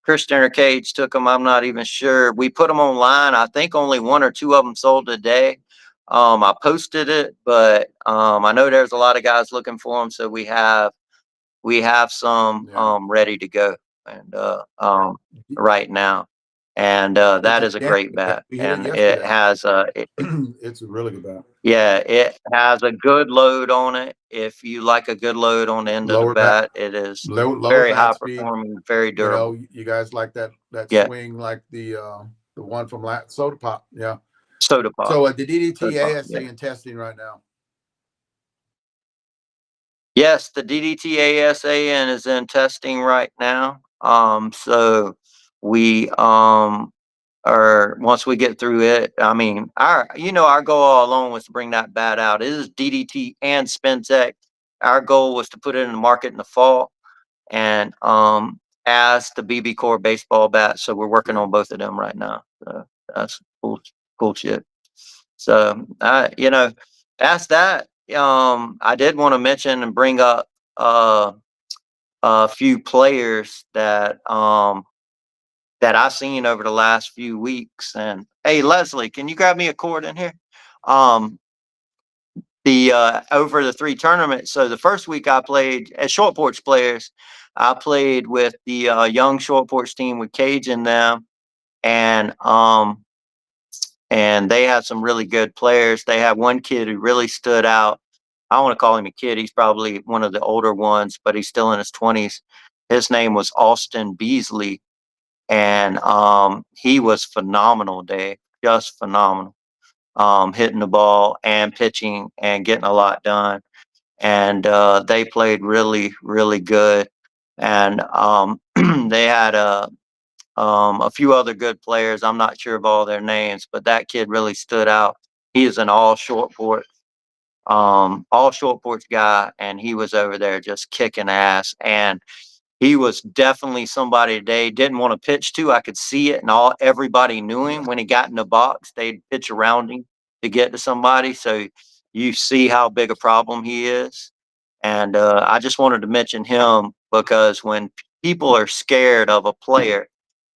Christian or Cage took them. I'm not even sure. We put them online. I think only 1 or 2 of them sold today. I posted it, but I know there's a lot of guys looking for them, so we have some ready to go and right now. And that is a great bat, We hit it and it yesterday. has It's a really good bat. yeah, it has a good load on it. If you like a good load on the end of the Lower bat, bat, it is lower very bat high speed. performing, very You durable. know, you guys like that Yeah. swing like the one from Soda Pop. Yeah. Soda pop. So the DDT Soda pop, ASA yeah. in testing right now. Yes, the DDT ASAN is in testing right now. So we or once we get through it, I mean, our goal all along was to bring that bat out. It is DDT and SpinTech. Our goal was to put it in the market in the fall, and as the BB Core baseball bat. So we're working on both of them right now. So that's cool shit. So that's that. I did want to mention and bring up a few players that I've seen over the last few weeks. And hey, Leslie, can you grab me a cord in here? The over the 3 tournaments. So the first week I played as short porch players. I played with the young short porch team with Cage in them, and they had some really good players. They had one kid who really stood out. I don't want to call him a kid. He's probably one of the older ones, but he's still in his 20s. His name was Austin Beasley, and he was phenomenal, Dave. Just phenomenal. Hitting the ball and pitching and getting a lot done. And they played really, really good. And they had a few other good players. I'm not sure of all their names, but that kid really stood out. He is an all short porch guy, and he was over there just kicking ass. And he was definitely somebody they didn't want to pitch to. I could see it, and everybody knew him. When he got in the box, they'd pitch around him to get to somebody. So you see how big a problem he is. And I just wanted to mention him because when people are scared of a player,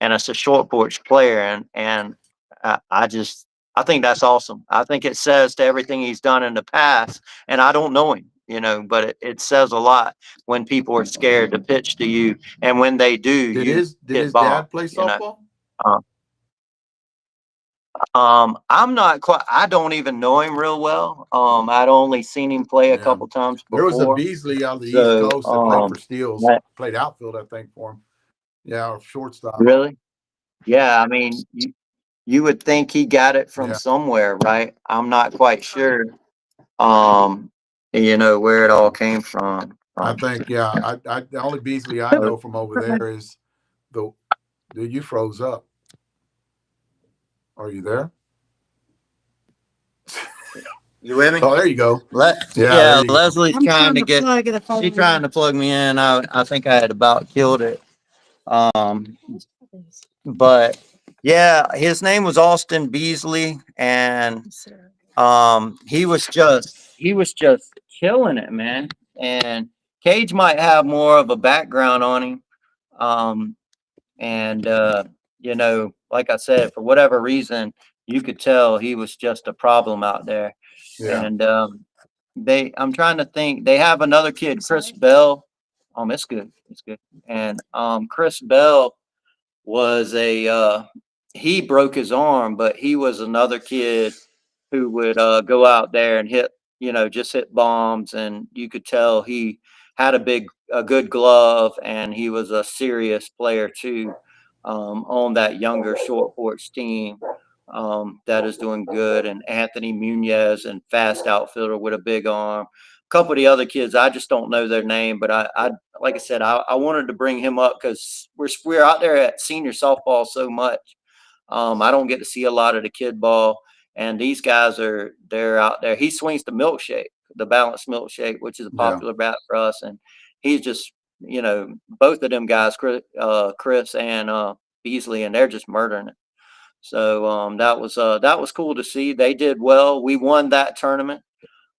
and it's a short porch player, and I think that's awesome. I think it says to everything he's done in the past, and I don't know him, but it says a lot when people are scared to pitch to you, and when they do, Did you his hit bomb. dad play softball? I'm not quite. I don't even know him real well. I'd only seen him play a couple times before. There was a Beasley out of the East Coast that played for Steels. Played outfield, I think, for him. Yeah, or shortstop. Really? Yeah, I mean, you would think he got it from somewhere, right? I'm not quite sure. Where it all came from. I think, I the only Beasley I know from over there is you froze up. Are you there? You with me? Oh, there you go. Leslie's trying to plug me in. I think I had about killed it. But yeah, his name was Austin Beasley, and he was just killing it, man. And Cage might have more of a background on him. And like I said, for whatever reason, you could tell he was just a problem out there. Yeah. And I'm trying to think, they have another kid, Chris Bell. It's good. It's good. And Chris Bell was he broke his arm, but he was another kid who would go out there and hit, just hit bombs, and you could tell he had a good glove, and he was a serious player too, on that younger short porch team, that is doing good. And Anthony Munez, and fast outfielder with a big arm. A couple of the other kids, I just don't know their name, but I like I said, I wanted to bring him up because we're out there at senior softball so much. I don't get to see a lot of the kid ball, and these guys they're out there. He swings the milkshake, the balanced milkshake, which is a Yeah. popular bat for us, and he's just, both of them guys, Chris and Beasley, and they're just murdering it. So that was cool to see. They did well. We won that tournament.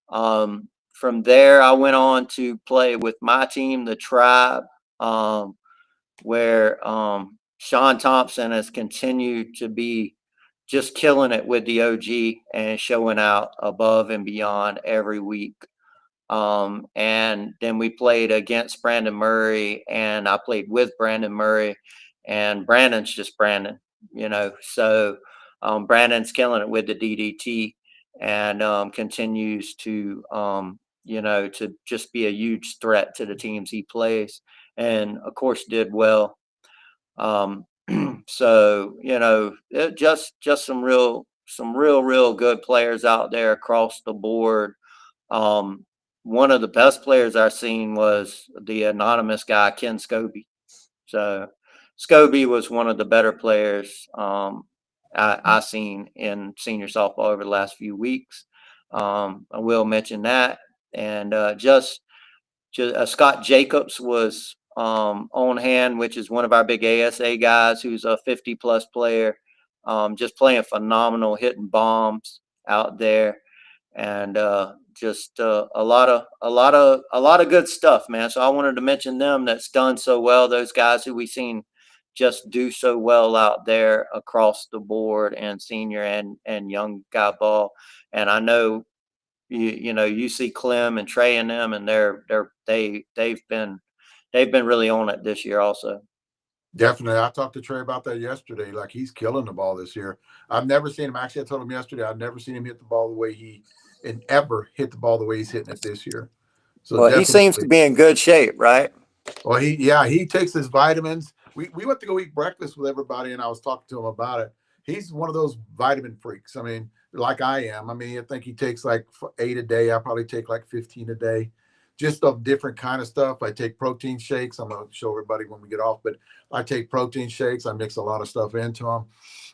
From there, I went on to play with my team, the Tribe, where Sean Thompson has continued to be just killing it with the OG and showing out above and beyond every week. And then we played against Brandon Murray, and I played with Brandon Murray, and Brandon's just Brandon, so Brandon's killing it with the DDT, and continues to, to just be a huge threat to the teams he plays, and of course did well. So, just some real good players out there across the board. One of the best players I've seen was the anonymous guy, Ken Scobie. So Scobie was one of the better players I seen in senior softball over the last few weeks. I will mention that. And just Scott Jacobs was on hand, which is one of our big ASA guys, who's a 50+ player, just playing phenomenal, hitting bombs out there, and just a lot of good stuff, man. So I wanted to mention them. That's done so well. Those guys who we seen just do so well out there across the board, and senior and young guy ball. And I know you see Clem and Trey and them, and they've been really on it this year also. Definitely. I talked to Trey about that yesterday. Like, he's killing the ball this year. I've never seen him. Actually, I told him yesterday, I've never seen him hit the ball the way ever hit the ball the way he's hitting it this year. So well, he seems to be in good shape, right? Well, he takes his vitamins. We went to go eat breakfast with everybody, and I was talking to him about it. He's one of those vitamin freaks. I mean, like I am. I mean, I think he takes like 8 a day. I probably take like 15 a day, just of different kind of stuff. I take protein shakes. I'm going to show everybody when we get off, but I take protein shakes. I mix a lot of stuff into them.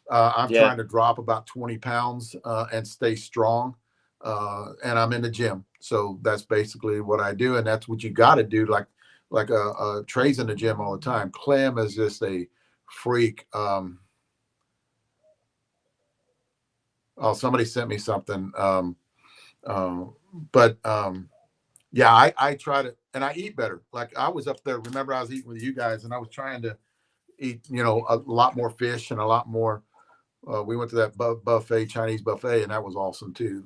I'm trying to drop about 20 pounds and stay strong. And I'm in the gym. So that's basically what I do. And that's what you got to do. Like Trey's in the gym all the time. Clem is just a freak. Somebody sent me something. Yeah, I try to, and I eat better. Like, I was up there. Remember, I was eating with you guys, and I was trying to eat, a lot more fish and a lot more. We went to that buffet, Chinese buffet, and that was awesome too.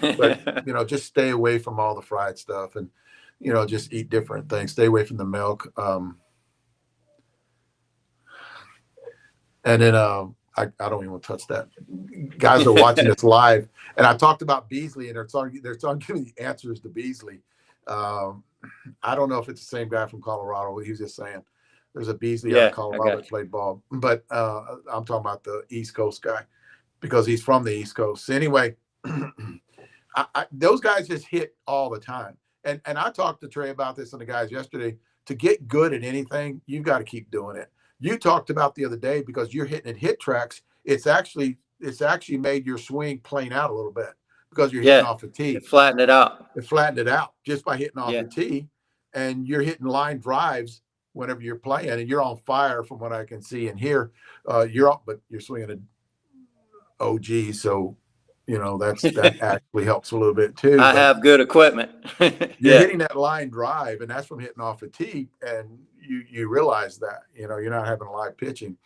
But just stay away from all the fried stuff, and just eat different things. Stay away from the milk. And then I don't even want to touch that. Guys are watching this live, and I talked about Beasley, and they're talking giving the answers to Beasley. I don't know if it's the same guy from Colorado. He was just saying there's a Beasley out of Colorado that played ball, but I'm talking about the East Coast guy because he's from the East Coast. So anyway, those guys just hit all the time. And I talked to Trey about this and the guys yesterday. To get good at anything, you've got to keep doing it. You talked about the other day, because you're hitting at hit tracks. It's actually made your swing plane out a little bit because you're hitting off the tee. It flattened it out. It flattened it out just by hitting off the tee, and you're hitting line drives whenever you're playing, and you're on fire from what I can see and hear. But you're swinging an OG, so that actually helps a little bit too. I have good equipment. You're hitting that line drive, and that's from hitting off the tee, and you realize that you're not having live pitching.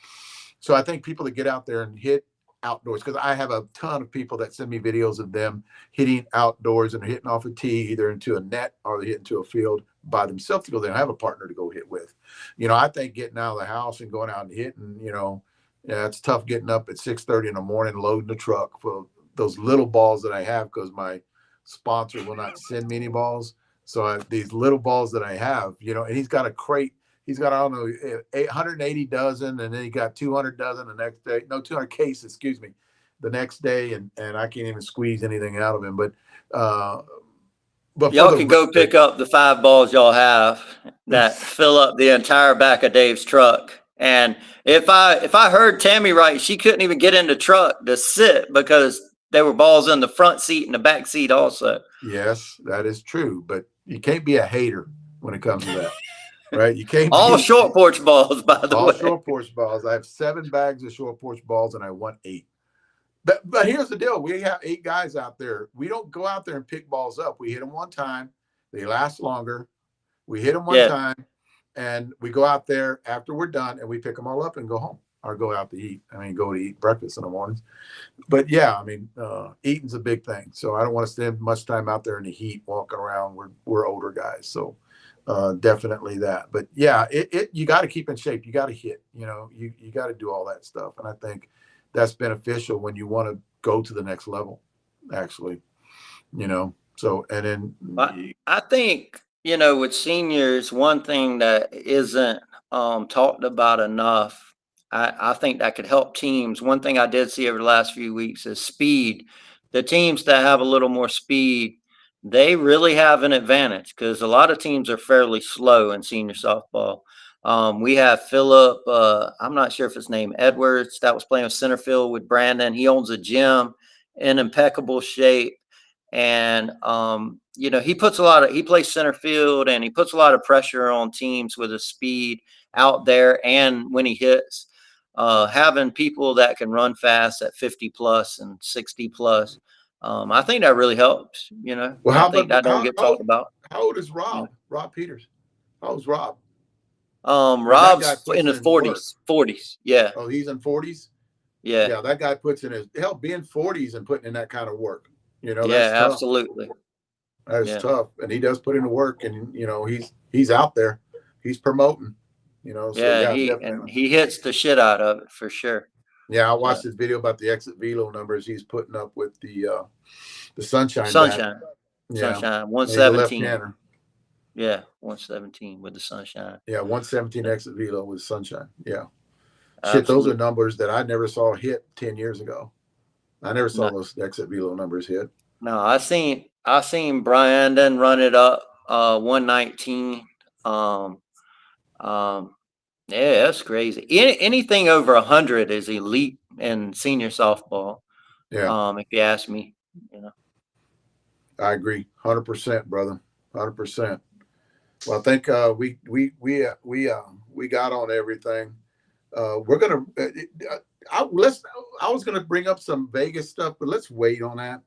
So I think people that get out there and hit outdoors, because I have a ton of people that send me videos of them hitting outdoors and hitting off a tee, either into a net or they hit into a field by themselves because they don't have a partner to go hit with. I think getting out of the house and going out and hitting, it's tough getting up at 6:30 in the morning, loading the truck for those little balls that I have because my sponsor will not send me any balls. So these little balls that I have, you know, and he's got a crate. He's got, I don't know, 880 dozen, and then he got 200 dozen the next day. No, 200 cases, excuse me, the next day, and I can't even squeeze anything out of him. But y'all can go pick up the 5 balls y'all have that fill up the entire back of Dave's truck. And if I heard Tammy right, she couldn't even get in the truck to sit because there were balls in the front seat and the back seat also. Yes, that is true. But you can't be a hater when it comes to that. Right, you can't. All short porch balls, by the way. All short porch balls. I have 7 bags of short porch balls, and I want 8. But here's the deal: we have 8 guys out there. We don't go out there and pick balls up. We hit them one time; they last longer. We hit them one time, and we go out there after we're done, and we pick them all up and go home, or go out to eat. I mean, go to eat breakfast in the mornings. But yeah, I mean, eating's a big thing. So I don't want to spend much time out there in the heat walking around. We're older guys, so. Definitely that. But yeah, you got to keep in shape. You got to hit, you know, you got to do all that stuff. And I think that's beneficial when you want to go to the next level, actually, you know. So, and then I think, you know, with seniors, one thing that isn't talked about enough, I think that could help teams. One thing I did see over the last few weeks is speed. The teams that have a little more speed, they really have an advantage because a lot of teams are fairly slow in senior softball. We have Philip, I'm not sure if his name Edwards, that was playing center field with Brandon. He owns a gym in impeccable shape. And, you know, he plays center field, and he puts a lot of pressure on teams with his speed out there. And when he hits, having people that can run fast at 50 plus and 60 plus, I think that really helps, you know. Well, I think that don't get talked about. How old is Rob? Yeah. Rob Peters. How old's Rob? Rob's in his 40s. Yeah. Oh, he's in 40s? Yeah. Yeah, that guy puts in his being 40s and putting in that kind of work. You know, yeah, that's tough. absolutely. That's tough. And he does put in the work, and you know, he's out there. He's promoting, you know. So he hits the shit out of it for sure. Yeah, I watched this video about the exit velo numbers he's putting up with the Sunshine. Sunshine, 117. Yeah, 117 with the Sunshine. Yeah, 117 exit velo with Sunshine. Yeah. Absolutely. Shit, those are numbers that I never saw hit 10 years ago. I never saw those exit velo numbers hit. No, I seen Brandon run it up 119. Yeah, that's crazy. Anything over 100 is elite in senior softball. Yeah. If you ask me, you know. I agree, 100%, brother, 100%. Well, I think we got on everything. We're gonna. I was gonna bring up some Vegas stuff, but let's wait on that.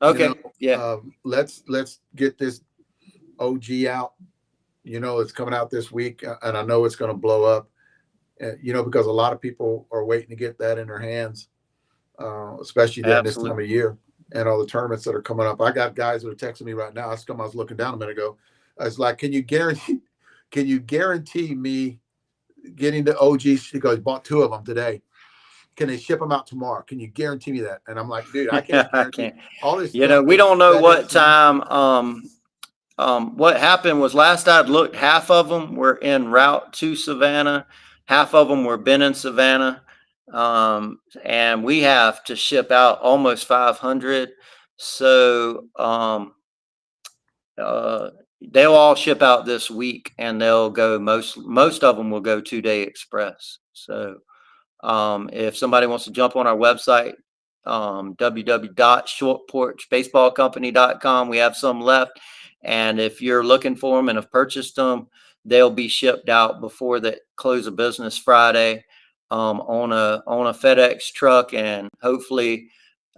Okay. You know, let's get this OG out. You know, it's coming out this week, and I know it's going to blow up. You know, because a lot of people are waiting to get that in their hands, especially during this time of year and all the tournaments that are coming up. I got guys that are texting me right now. I was looking down a minute ago. I was like, "Can you guarantee me getting the OG?" She goes, "Bought 2 of them today. Can they ship them out tomorrow? Can you guarantee me that?" And I'm like, "Dude, I can't guarantee all this." You know, we don't know what time. What happened was last I'd looked, half of them were en route to Savannah, half of them were been in Savannah, and we have to ship out almost 500. So they'll all ship out this week, and they'll go most of them will go 2-day express. So if somebody wants to jump on our website, www.shortporchbaseballcompany.com, we have some left. And if you're looking for them and have purchased them, they'll be shipped out before the close of business Friday, on a FedEx truck, and hopefully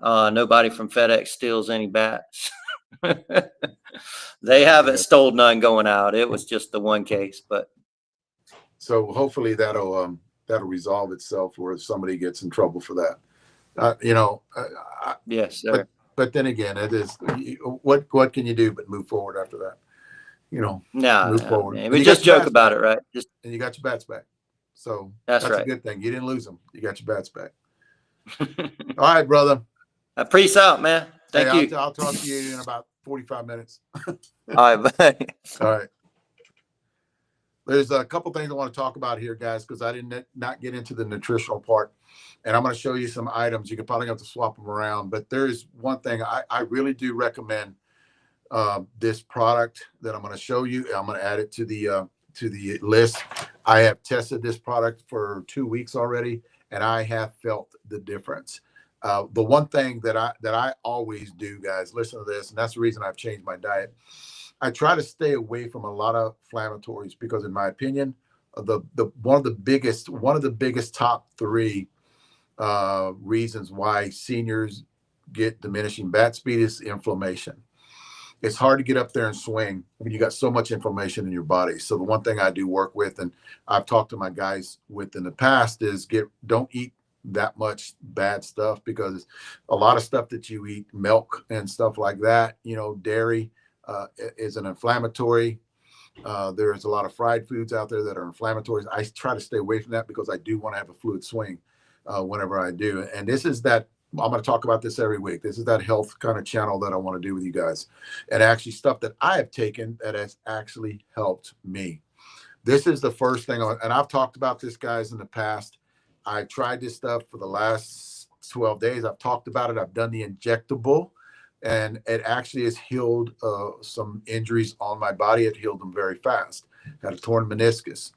nobody from FedEx steals any bats. They haven't stole none going out. It was just the one case, but so hopefully that'll resolve itself, or if somebody gets in trouble for that. You know, yes, sir. But then again, it is what can you do but move forward after that? You know, move forward. Man, we just joke about it, right? And you got your bats back, so that's right. A good thing. You didn't lose them. You got your bats back. All right, brother. Peace out, man. Thank you. I'll talk to you in about 45 minutes. All right. All right. There's a couple things I want to talk about here, guys, because I did not get into the nutritional part. And I'm going to show you some items. You can probably have to swap them around. But there is one thing I really do recommend this product that I'm going to show you. I'm going to add it to the list. I have tested this product for 2 weeks already, and I have felt the difference. The one thing that I always do, guys, listen to this, and that's the reason I've changed my diet. I try to stay away from a lot of inflammatories because, in my opinion, one of the biggest top 3 reasons why seniors get diminishing bat speed is inflammation. It's hard to get up there and swing when you got so much inflammation in your body. So the one thing I do work with, and I've talked to my guys with in the past, is don't eat that much bad stuff, because a lot of stuff that you eat, milk and stuff like that, dairy, is an inflammatory. There's a lot of fried foods out there that are inflammatories. I try to stay away from that because I do want to have a fluid swing whenever I do. And this is that, I'm going to talk about this every week. This is that health kind of channel that I want to do with you guys. And actually stuff that I have taken that has actually helped me. This is the first thing, and I've talked about this, guys, in the past. I tried this stuff for the last 12 days. I've talked about it. I've done the injectable, and it actually has healed some injuries on my body. It healed them very fast. Had a torn meniscus.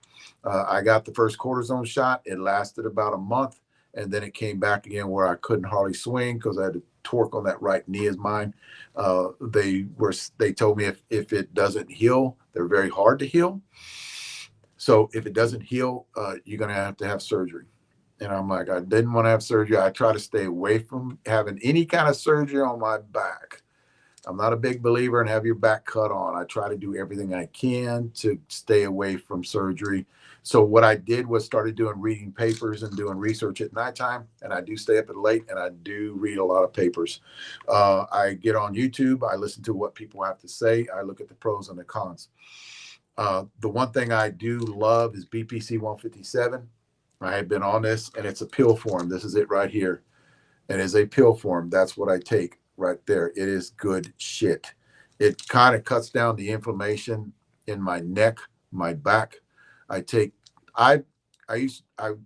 I got the first cortisone shot. It lasted about a month, and then it came back again where I couldn't hardly swing because I had to torque on that right knee of mine. They told me if it doesn't heal, they're very hard to heal. So if it doesn't heal, you're going to have surgery. And I'm like, I didn't want to have surgery. I try to stay away from having any kind of surgery on my back. I'm not a big believer in have your back cut on. I try to do everything I can to stay away from surgery. So what I did was started reading papers and doing research at nighttime. And I do stay up at late, and I do read a lot of papers. I get on YouTube. I listen to what people have to say. I look at the pros and the cons. The one thing I do love is BPC 157. I have been on this, and it's a pill form. This is it right here. It is a pill form. That's what I take right there. It is good shit. It kind of cuts down the inflammation in my neck, my back. I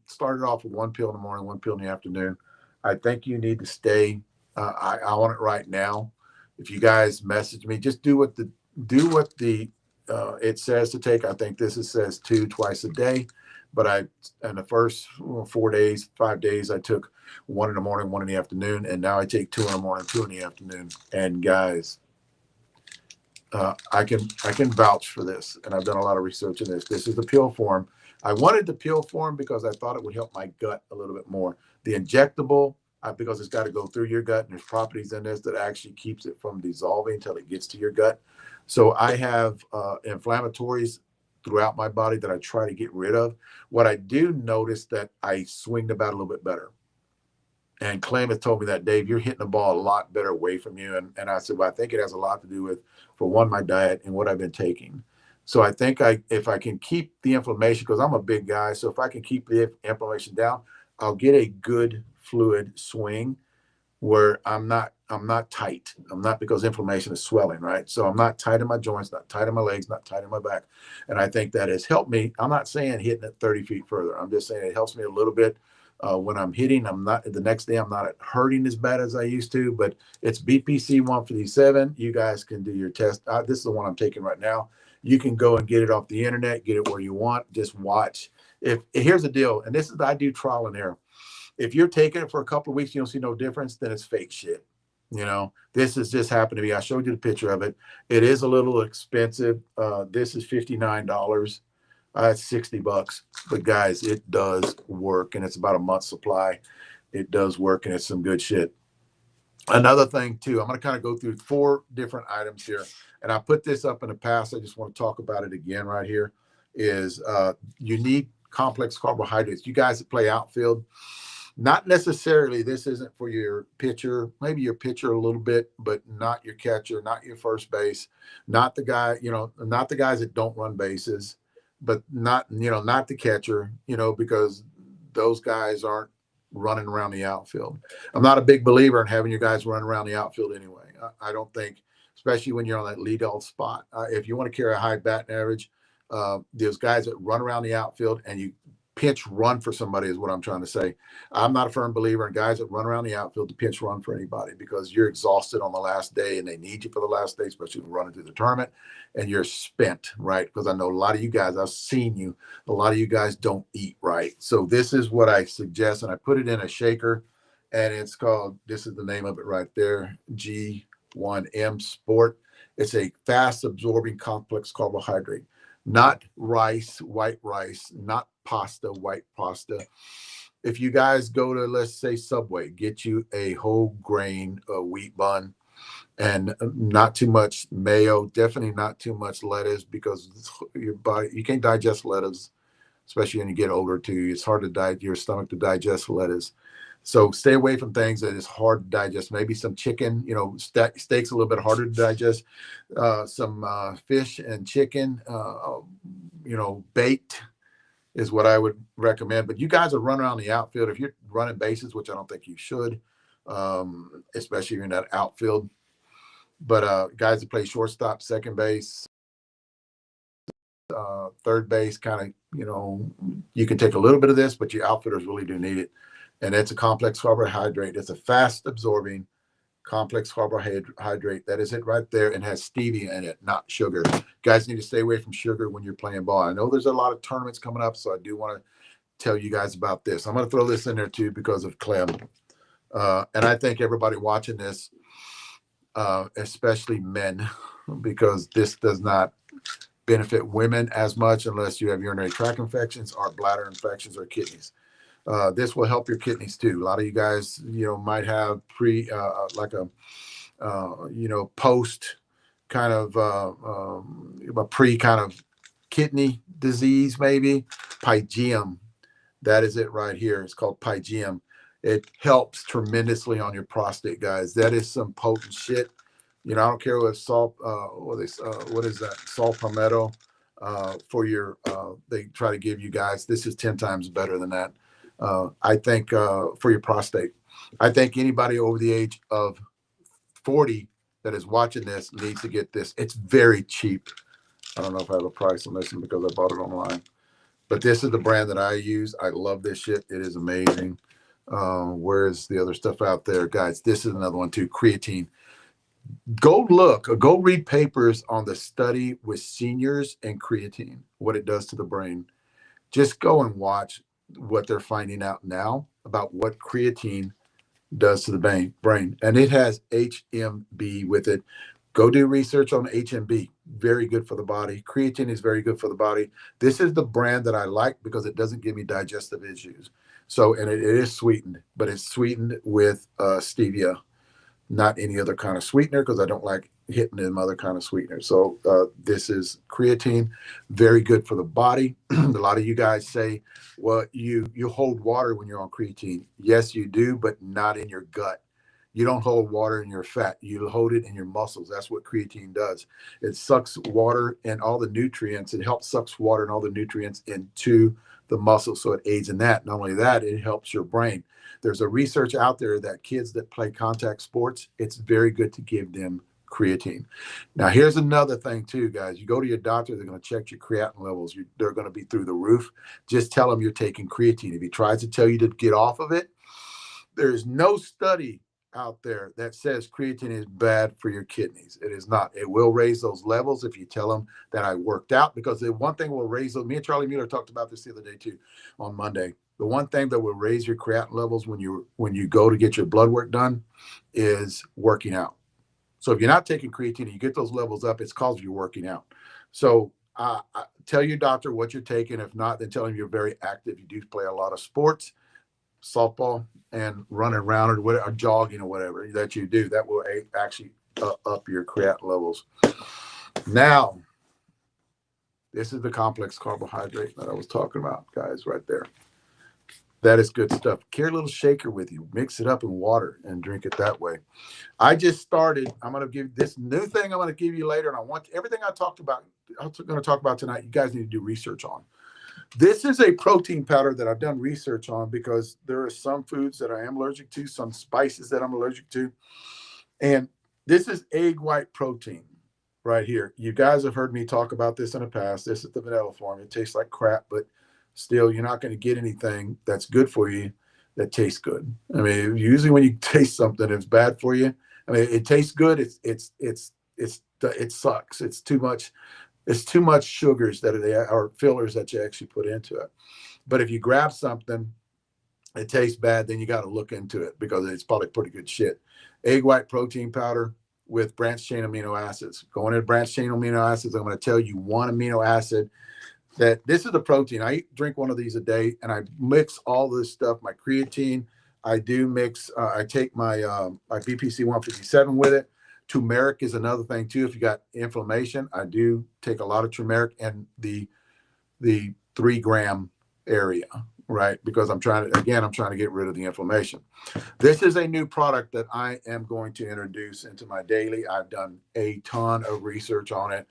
started off with 1 pill in the morning, 1 pill in the afternoon. I think you need to stay. I want it right now. If you guys message me, just do what it says to take. I think this says 2 twice a day. But in the first 5 days, I took 1 in the morning, 1 in the afternoon, and now I take 2 in the morning, 2 in the afternoon. And guys, I can vouch for this, and I've done a lot of research in this. This is the pill form. I wanted the pill form because I thought it would help my gut a little bit more. The injectable, because it's got to go through your gut, and there's properties in this that actually keeps it from dissolving until it gets to your gut. So I have inflammatories throughout my body that I try to get rid of. What I do notice that I swing the bat a little bit better. And Clem has told me that, Dave, you're hitting the ball a lot better away from you. And I said, well, I think it has a lot to do with, for one, my diet and what I've been taking. So I think if I can keep the inflammation, because I'm a big guy, so if I can keep the inflammation down, I'll get a good fluid swing where I'm not tight. I'm not, because inflammation is swelling, right? So I'm not tight in my joints, not tight in my legs, not tight in my back. And I think that has helped me. I'm not saying hitting it 30 feet further. I'm just saying it helps me a little bit when I'm hitting. I'm not, the next day I'm not hurting as bad as I used to, but it's BPC 157. You guys can do your test. This is the one I'm taking right now. You can go and get it off the internet, get it where you want. Just watch. Here's the deal, and this is, I do trial and error. If you're taking it for a couple of weeks, you don't see no difference, then it's fake shit. This has just happened to me. I showed you the picture of it. It is a little expensive. This is $59. It's $60. But guys, it does work, and it's about a month's supply. It does work, and it's some good shit. Another thing too, I'm going to kind of go through 4 different items here, and I put this up in the past. I just want to talk about it again right here. Is you need complex carbohydrates. You guys that play outfield, not necessarily, this isn't for your pitcher, maybe your pitcher a little bit, but not your catcher, not your first base, not the guy, not the guys that don't run bases, but not the catcher, because those guys aren't running around the outfield. I'm not a big believer in having your guys run around the outfield anyway. I don't think, especially when you're on that leadoff spot. If you want to carry a high batting average, there's guys that run around the outfield and you pinch run for somebody is what I'm trying to say. I'm not a firm believer in guys that run around the outfield to pinch run for anybody, because you're exhausted on the last day and they need you for the last day, especially running through the tournament, and you're spent, right? Because I know a lot of you guys, I've seen you, a lot of you guys don't eat right. So this is what I suggest, and I put it in a shaker, and it's called, this is the name of it right there, G1M Sport. It's a fast absorbing complex carbohydrate. Not rice, white rice, not pasta, white pasta. If you guys go to, let's say, Subway, get you a whole grain wheat bun, and not too much mayo, definitely not too much lettuce, because your body, you can't digest lettuce, especially when you get older too. It's hard to digest, your stomach to digest lettuce. So stay away from things that is hard to digest. Maybe some chicken, you know, steak's a little bit harder to digest. Some fish and chicken, you know, baked is what I would recommend. But you guys are running around the outfield. If you're running bases, which I don't think you should, especially if you're in that outfield. But guys that play shortstop, second base, third base, kind of, you know, you can take a little bit of this, but your outfielders really do need it. And it's a complex carbohydrate. It's a fast absorbing complex carbohydrate. That is it right there, and has stevia in it, not sugar. You guys need to stay away from sugar when you're playing ball. I know there's a lot of tournaments coming up, so I do want to tell you guys about this. I'm going to throw this in there too because of Clem. And I think everybody watching this, especially men, because this does not benefit women as much unless you have urinary tract infections or bladder infections or kidneys. This will help your kidneys too. A lot of you guys, you know, might have like a, you know, post kind of a pre kind of kidney disease, maybe Pygium. That is it right here. It's called Pygium. It helps tremendously on your prostate, guys. That is some potent shit. You know, I don't care what salt, what is that? Salt palmetto for your, they try to give you guys. This is 10 times better than that. I think for your prostate. I think anybody over the age of 40 that is watching this needs to get this. It's very cheap. I don't know if I have a price on this one because I bought it online. But this is the brand that I use. I love this shit. It is amazing. Where's the other stuff out there? Guys, this is another one too, creatine. Go look, go read papers on the study with seniors and creatine, what it does to the brain. Just go and watch what they're finding out now about what creatine does to the brain. And it has HMB with it. Go do research on HMB. Very good for the body. Creatine is very good for the body. This is the brand that I like because it doesn't give me digestive issues. So, and it is sweetened, but it's sweetened with stevia, not any other kind of sweetener, because I don't like hitting them other kind of sweeteners. So this is creatine, very good for the body. A lot of you guys say, well, you hold water when you're on creatine. Yes, you do, but not in your gut. You don't hold water in your fat. You hold it in your muscles. That's what creatine does. It sucks water and all the nutrients. It helps sucks water and all the nutrients into the muscle, so it aids in that. Not only that, it helps your brain. There's a research out there that kids that play contact sports, it's very good to give them creatine. Now, here's another thing too, guys. You go to your doctor, they're going to check your creatinine levels. They're going to be through the roof. Just tell them you're taking creatine. If he tries to tell you to get off of it, there's no study out there that says creatine is bad for your kidneys. It is not. It will raise those levels if you tell them that I worked out, because the one thing will raise those. Me and Charlie Mueller talked about this the other day too, on Monday. The one thing that will raise your creatinine levels when you go to get your blood work done is working out. So if you're not taking creatine and you get those levels up, it's because you're working out. So tell your doctor what you're taking. If not, then tell him you're very active. You do play a lot of sports, softball, and running around or whatever, or jogging or whatever that you do. That will actually up your creatinine levels. Now, this is the complex carbohydrate that I was talking about, guys, right there. That is good stuff. Carry a little shaker with you. Mix it up in water and drink it that way. I just started. I'm going to give this new thing I'm going to give you later. And I want everything I'm going to talk about tonight, you guys need to do research on. This is a protein powder that I've done research on because there are some foods that I am allergic to, some spices that I'm allergic to. And This is egg white protein right here. You guys have heard me talk about this in the past. This is the vanilla form. It tastes like crap, but still, you're not going to get anything that's good for you that tastes good. I mean, usually when you taste something that's bad for you, I mean, it tastes good. It sucks. It's too much. It's too much sugars that are fillers that you actually put into it. But if you grab something, it tastes bad, then you got to look into it because it's probably pretty good shit. Egg white protein powder with branched chain amino acids. Going into branched chain amino acids, I'm going to tell you one amino acid that this is the protein. I drink one of these a day, and I mix all this stuff. My creatine, I do mix. I take my BPC 157 with it. Turmeric is another thing too. If you got inflammation, I do take a lot of turmeric and the 3-gram area, right? Because I'm trying to get rid of the inflammation. This is a new product that I am going to introduce into my daily. I've done a ton of research on it.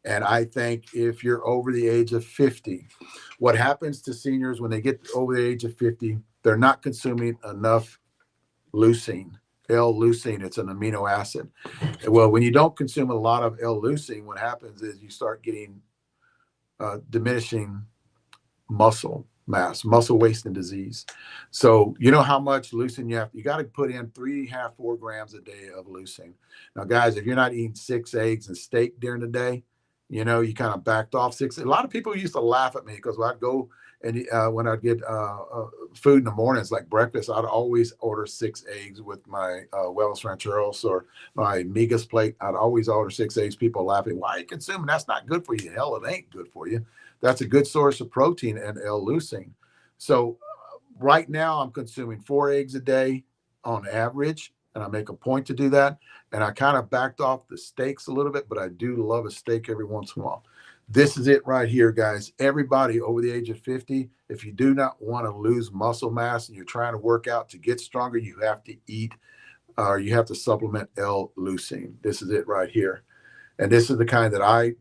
And I think if you're over the age of 50, what happens to seniors when they get over the age of 50, they're not consuming enough leucine, L-leucine. It's an amino acid. Well, when you don't consume a lot of L-leucine, what happens is you start getting diminishing muscle mass, muscle wasting disease. So you know how much leucine you got to put in 3.5, 4 grams a day of leucine. Now, guys, if you're not eating 6 eggs and steak during the day, you know, you kind of backed off 6. A lot of people used to laugh at me because when I'd go and when I'd get food in the mornings, like breakfast, I'd always order 6 eggs with my huevos rancheros or my migas plate. I'd always order 6 eggs. People laughing, why are you consuming? That's not good for you. Hell, it ain't good for you. That's a good source of protein and L-leucine. So right now I'm consuming 4 eggs a day on average, and I make a point to do that. And I kind of backed off the steaks a little bit, but I do love a steak every once in a while. This is it right here, guys. Everybody over the age of 50, if you do not want to lose muscle mass and you're trying to work out to get stronger, you have to eat or you have to supplement L-leucine. This is it right here. And this is the kind that I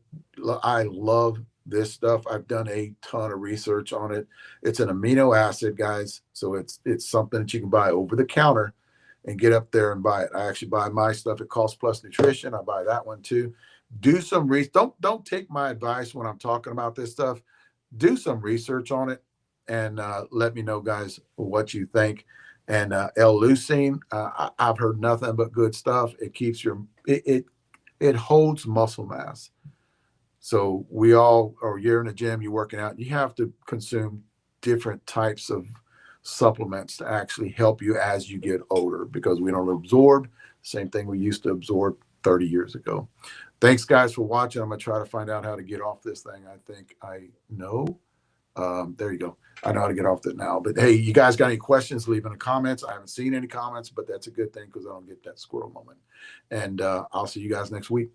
love this stuff. I've done a ton of research on it. It's an amino acid, guys. So it's something that you can buy over the counter and get up there and buy it. I actually buy my stuff at Cost Plus Nutrition. I buy that one too. Do some research. Don't take my advice when I'm talking about this stuff. Do some research on it and let me know, guys, what you think. And L-leucine, I've heard nothing but good stuff. It keeps it holds muscle mass. So we all, or you're in the gym, you're working out, you have to consume different types of supplements to actually help you as you get older because we don't absorb the same thing we used to absorb 30 years ago. Thanks, guys, for watching. I'm going to try to find out how to get off this thing. I think I know. There you go. I know how to get off that now. But hey, you guys got any questions? Leave in the comments. I haven't seen any comments, but that's a good thing because I don't get that squirrel moment. And I'll see you guys next week.